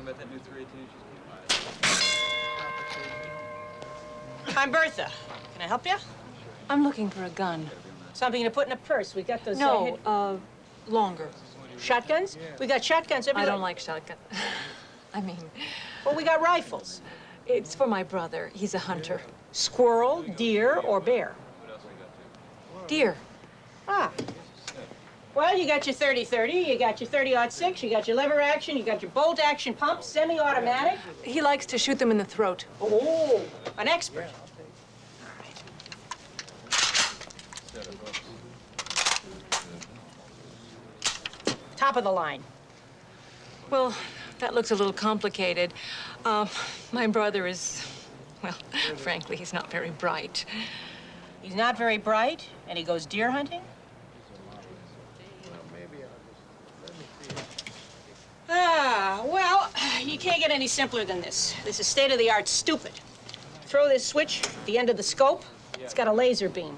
about that new 318 I'm Bertha. Can I help you? I'm looking for a gun. Something to put in a purse. We got those. No, longer. Shotguns? We got shotguns everywhere. I don't like shotgun. I mean... Well, we got rifles. It's for my brother. He's a hunter. Squirrel, deer, or bear? Deer. Ah. Well, you got your 30-30, you got your 30-06, you got your lever action, you got your bolt action pump, semi-automatic. He likes to shoot them in the throat. Oh, an expert. Top of the line. Well, that looks a little complicated. My brother is, well, frankly, he's not very bright. He's not very bright, and he goes deer hunting? Ah, well, you can't get any simpler than this. This is state-of-the-art stupid. Throw this switch at the end of the scope. It's got a laser beam.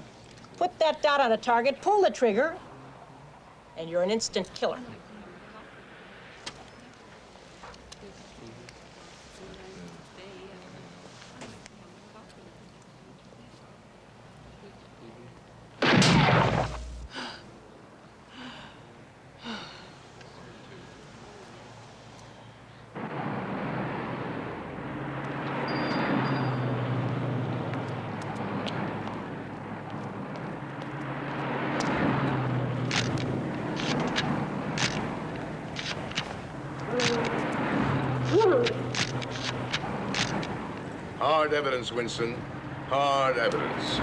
Put that dot on a target, pull the trigger, and you're an instant killer. Hard evidence, Winston. Hard evidence.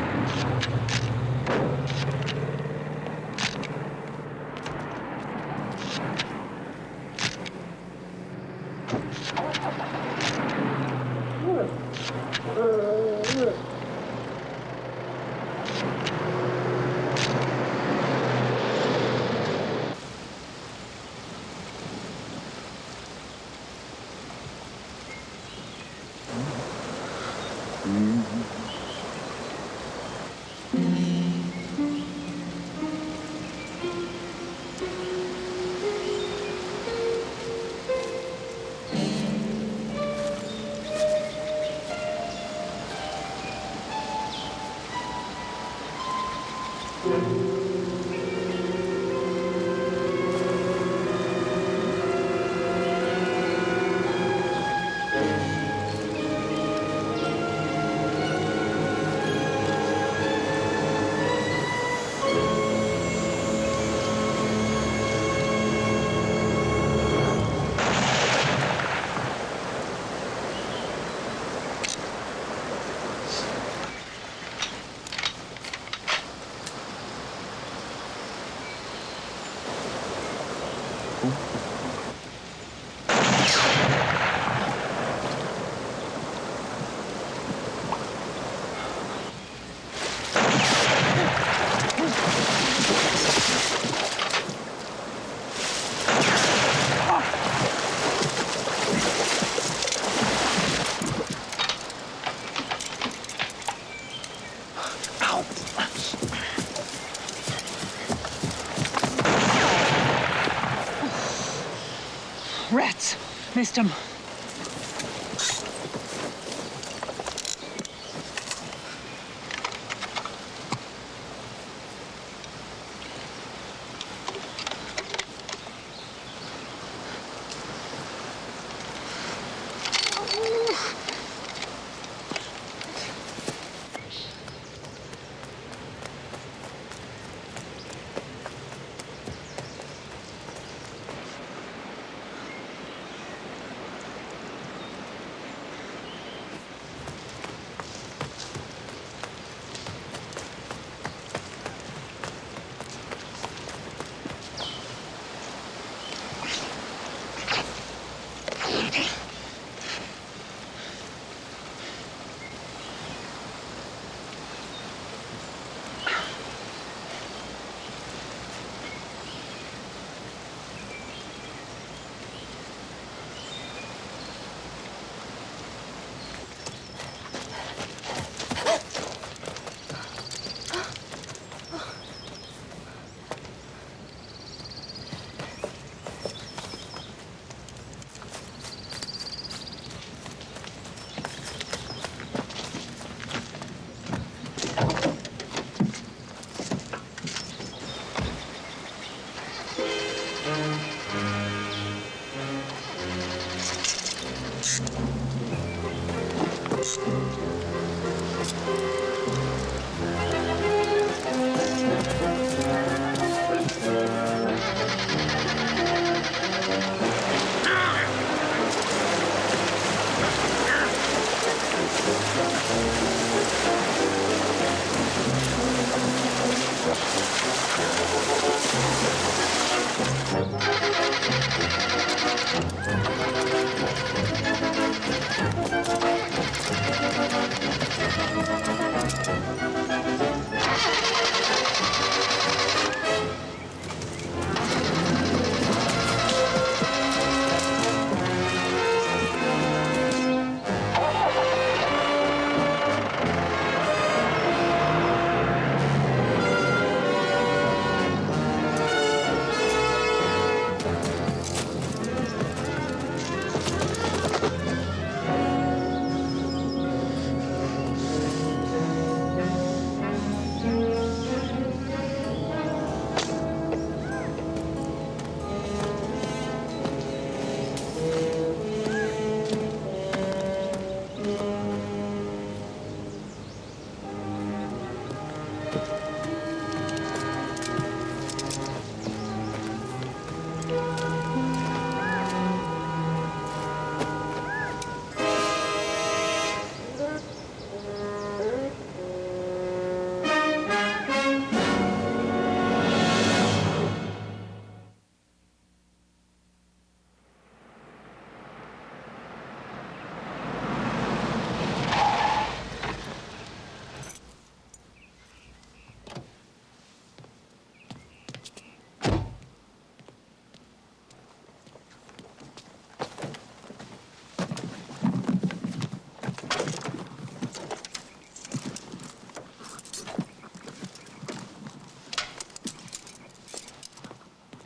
Rats. Missed him.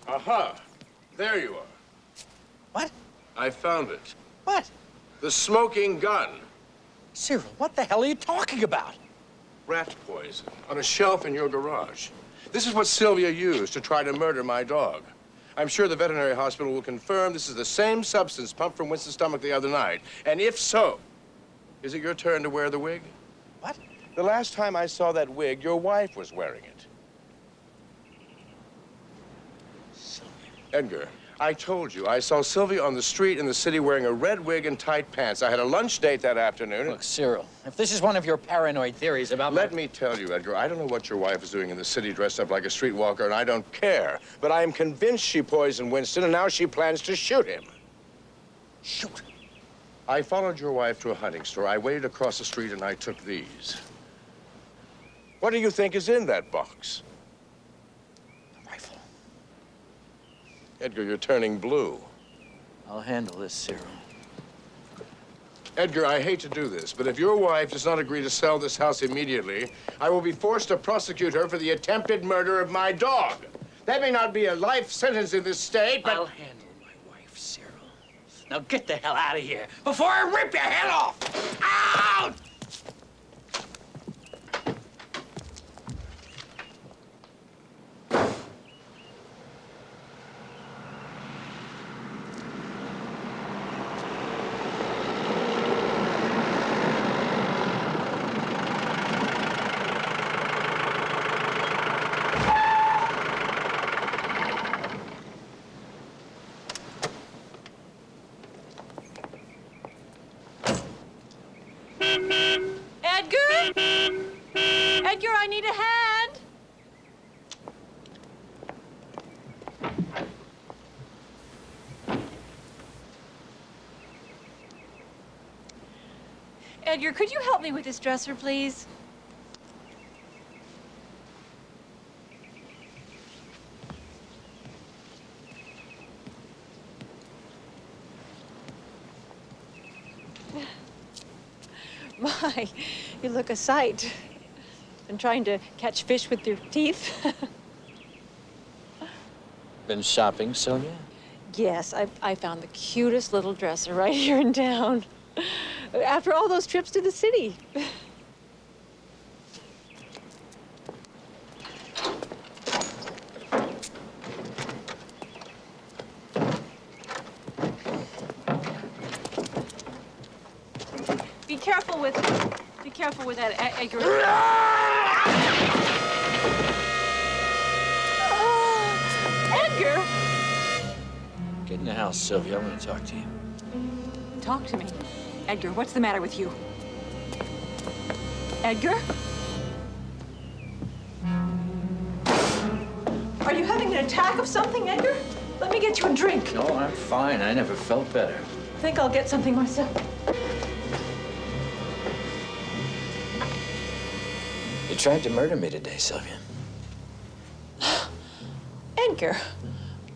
Aha! There you are. What? I found it. What? The smoking gun. Cyril, what the hell are you talking about? Rat poison on a shelf in your garage. This is what Silvia used to try to murder my dog. I'm sure the veterinary hospital will confirm this is the same substance pumped from Winston's stomach the other night. And if so, is it your turn to wear the wig? What? The last time I saw that wig, your wife was wearing it. Edgar, I told you, I saw Silvia on the street in the city wearing a red wig and tight pants. I had a lunch date that afternoon. Look, Cyril, if this is one of your paranoid theories about Let me tell you, Edgar, I don't know what your wife is doing in the city dressed up like a streetwalker, and I don't care. But I am convinced she poisoned Winston, and now she plans to shoot him. Shoot. I followed your wife to a hunting store. I waited across the street, and I took these. What do you think is in that box? Edgar, you're turning blue. I'll handle this, Cyril. Edgar, I hate to do this, but if your wife does not agree to sell this house immediately, I will be forced to prosecute her for the attempted murder of my dog. That may not be a life sentence in this state, but... I'll handle my wife, Cyril. Now get the hell out of here before I rip your head off! Out! Edgar, I need a hand. Edgar, could you help me with this dresser, please? My, you look a sight. Been trying to catch fish with your teeth? Been shopping, Silvia? Yes, I found the cutest little dresser right here in town. After all those trips to the city. careful with that, Edgar. Edgar! Get in the house, Sylvia. I want to talk to you. Talk to me. Edgar, what's the matter with you? Edgar? Are you having an attack of something, Edgar? Let me get you a drink. No, I'm fine. I never felt better. I think I'll get something myself. You tried to murder me today, Sylvia. Edgar,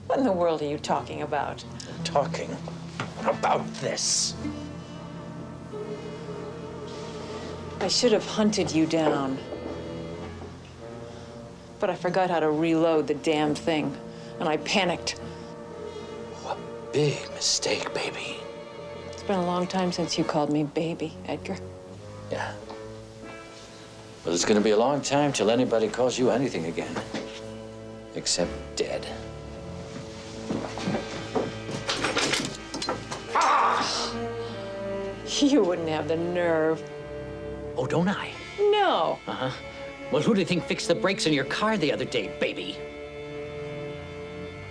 what in the world are you talking about? Talking about this. I should have hunted you down. But I forgot how to reload the damn thing, and I panicked. Big mistake, baby. It's been a long time since you called me baby, Edgar. Yeah. Well, it's gonna be a long time till anybody calls you anything again. Except dead. You wouldn't have the nerve. Oh, don't I? No. Uh-huh. Well, who do you think fixed the brakes on your car the other day, baby?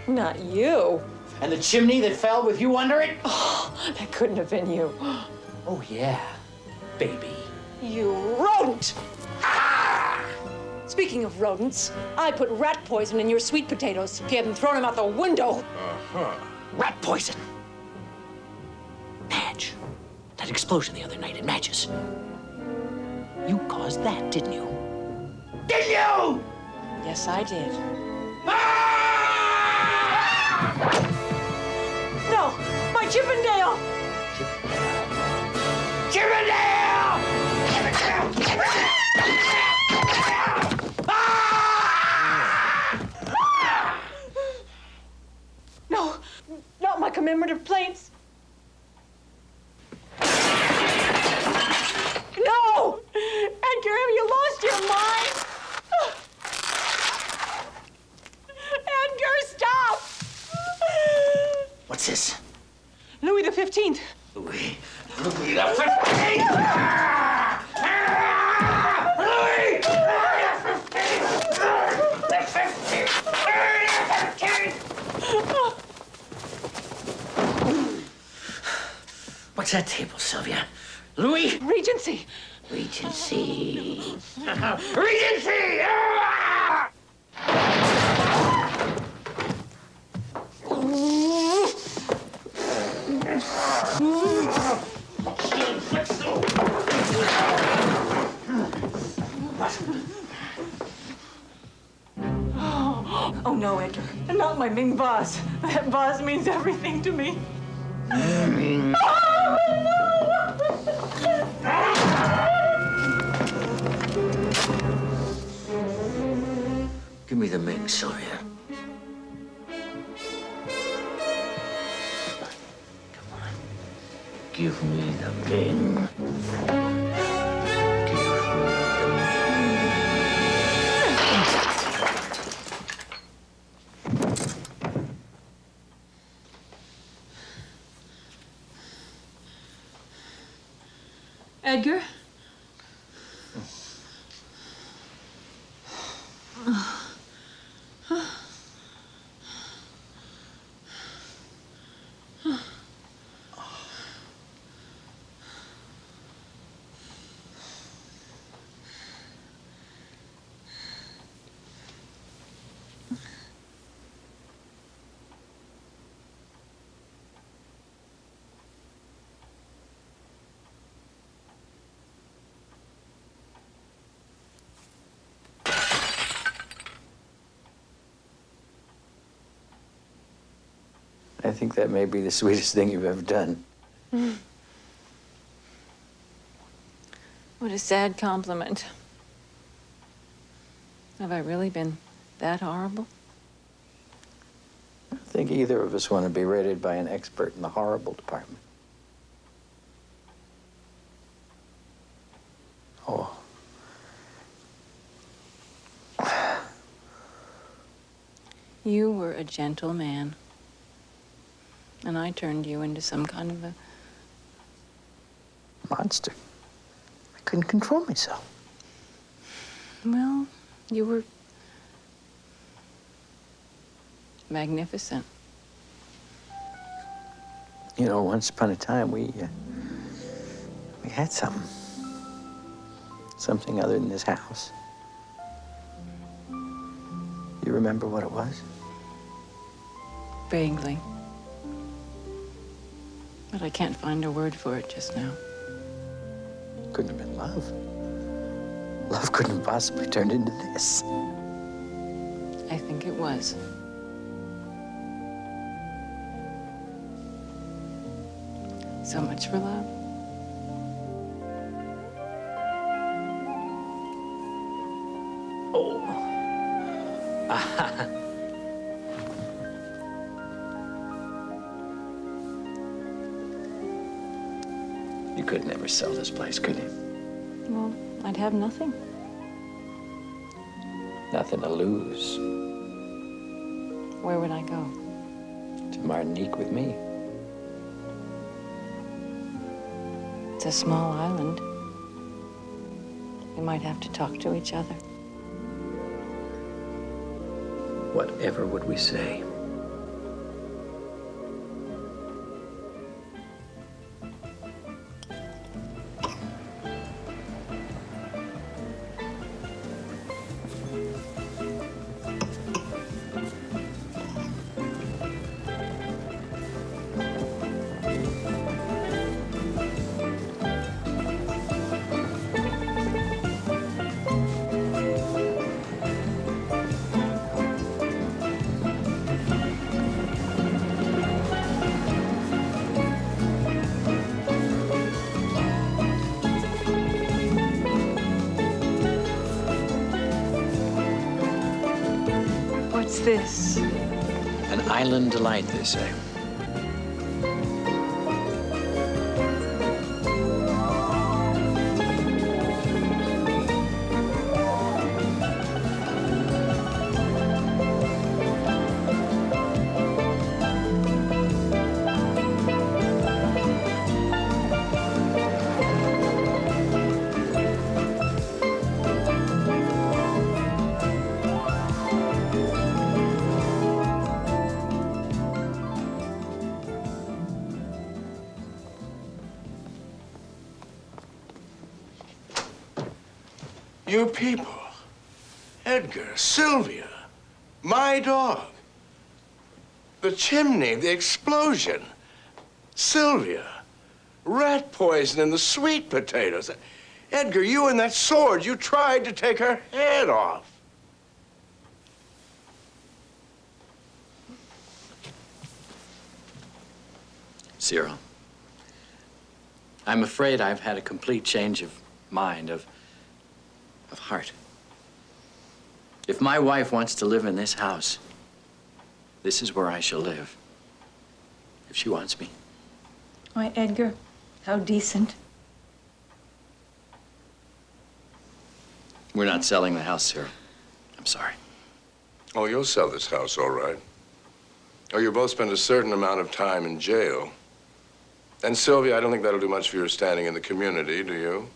Not you. And the chimney that fell with you under it? Oh, that couldn't have been you. Oh, yeah, baby. You rodent! Speaking of rodents, I put rat poison in your sweet potatoes if you hadn't thrown them out the window. Uh-huh. Rat poison. Madge. That explosion the other night at Madge's. You caused that, didn't you? Didn't you? Yes, I did. No! My Chippendale! Chippendale! No! Not my commemorative plates! No! Edgar, have you lost your mind? Edgar, stop! What's this? Louis the 15th. Louis the 15th! Louis the 15th! What's that table, Sylvia? Louis? Regency. Regency. Regency! Oh no, Edgar. Not my Ming vase. That vase means everything to me. Give me the Ming, Sylvia. Come on. Give me the Ming. Edgar? I think that may be the sweetest thing you've ever done. What a sad compliment. Have I really been that horrible? I think either of us want to be rated by an expert in the horrible department. Oh. You were a gentle man. And I turned you into some kind of a Monster. couldn't control myself. Well, you were magnificent. You know, once upon a time, we had something. Something other than this house. You remember what it was? Vaguely. But I can't find a word for it just now. Couldn't have been love. Love couldn't have possibly turned into this. I think it was. So much for love. Oh. You could never sell this place, could you? Well, I'd have nothing. Nothing to lose. Where would I go? To Martinique with me. It's a small island. We might have to talk to each other. Whatever would we say? What's this? An island delight, they say. You people, Edgar, Silvia, my dog, the chimney, the explosion, Silvia, rat poison in the sweet potatoes. Edgar, you and that sword, you tried to take her head off. Cyril, I'm afraid I've had a complete change of mind, of heart. If my wife wants to live in this house, this is where I shall live. If she wants me. Why, Edgar, how decent. We're not selling the house, Cyril. I'm sorry. Oh, you'll sell this house, all right. Oh, you'll both spend a certain amount of time in jail. And Sylvia, I don't think that'll do much for your standing in the community, do you?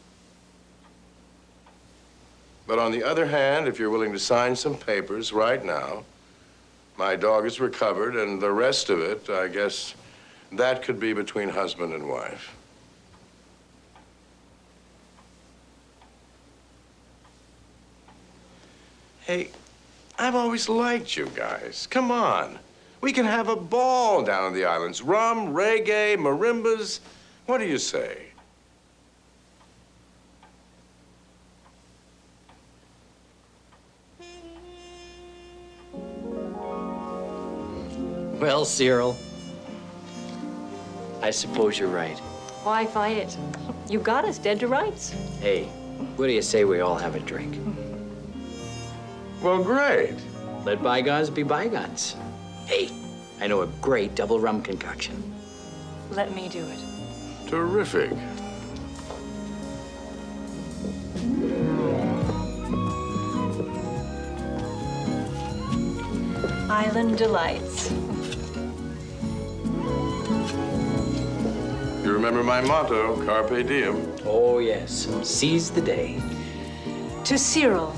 But on the other hand, if you're willing to sign some papers right now, my dog is recovered, and the rest of it, I guess, that could be between husband and wife. Hey, I've always liked you guys. Come on. We can have a ball down on the islands. Rum, reggae, marimbas. What do you say? Well, Cyril, I suppose you're right. Why fight it? You got us dead to rights. Hey, what do you say we all have a drink? Well, great. Let bygones be bygones. Hey, I know a great double rum concoction. Let me do it. Terrific. Island delights. You remember remember my motto, carpe diem. Oh, yes. Seize the day. To Cyril,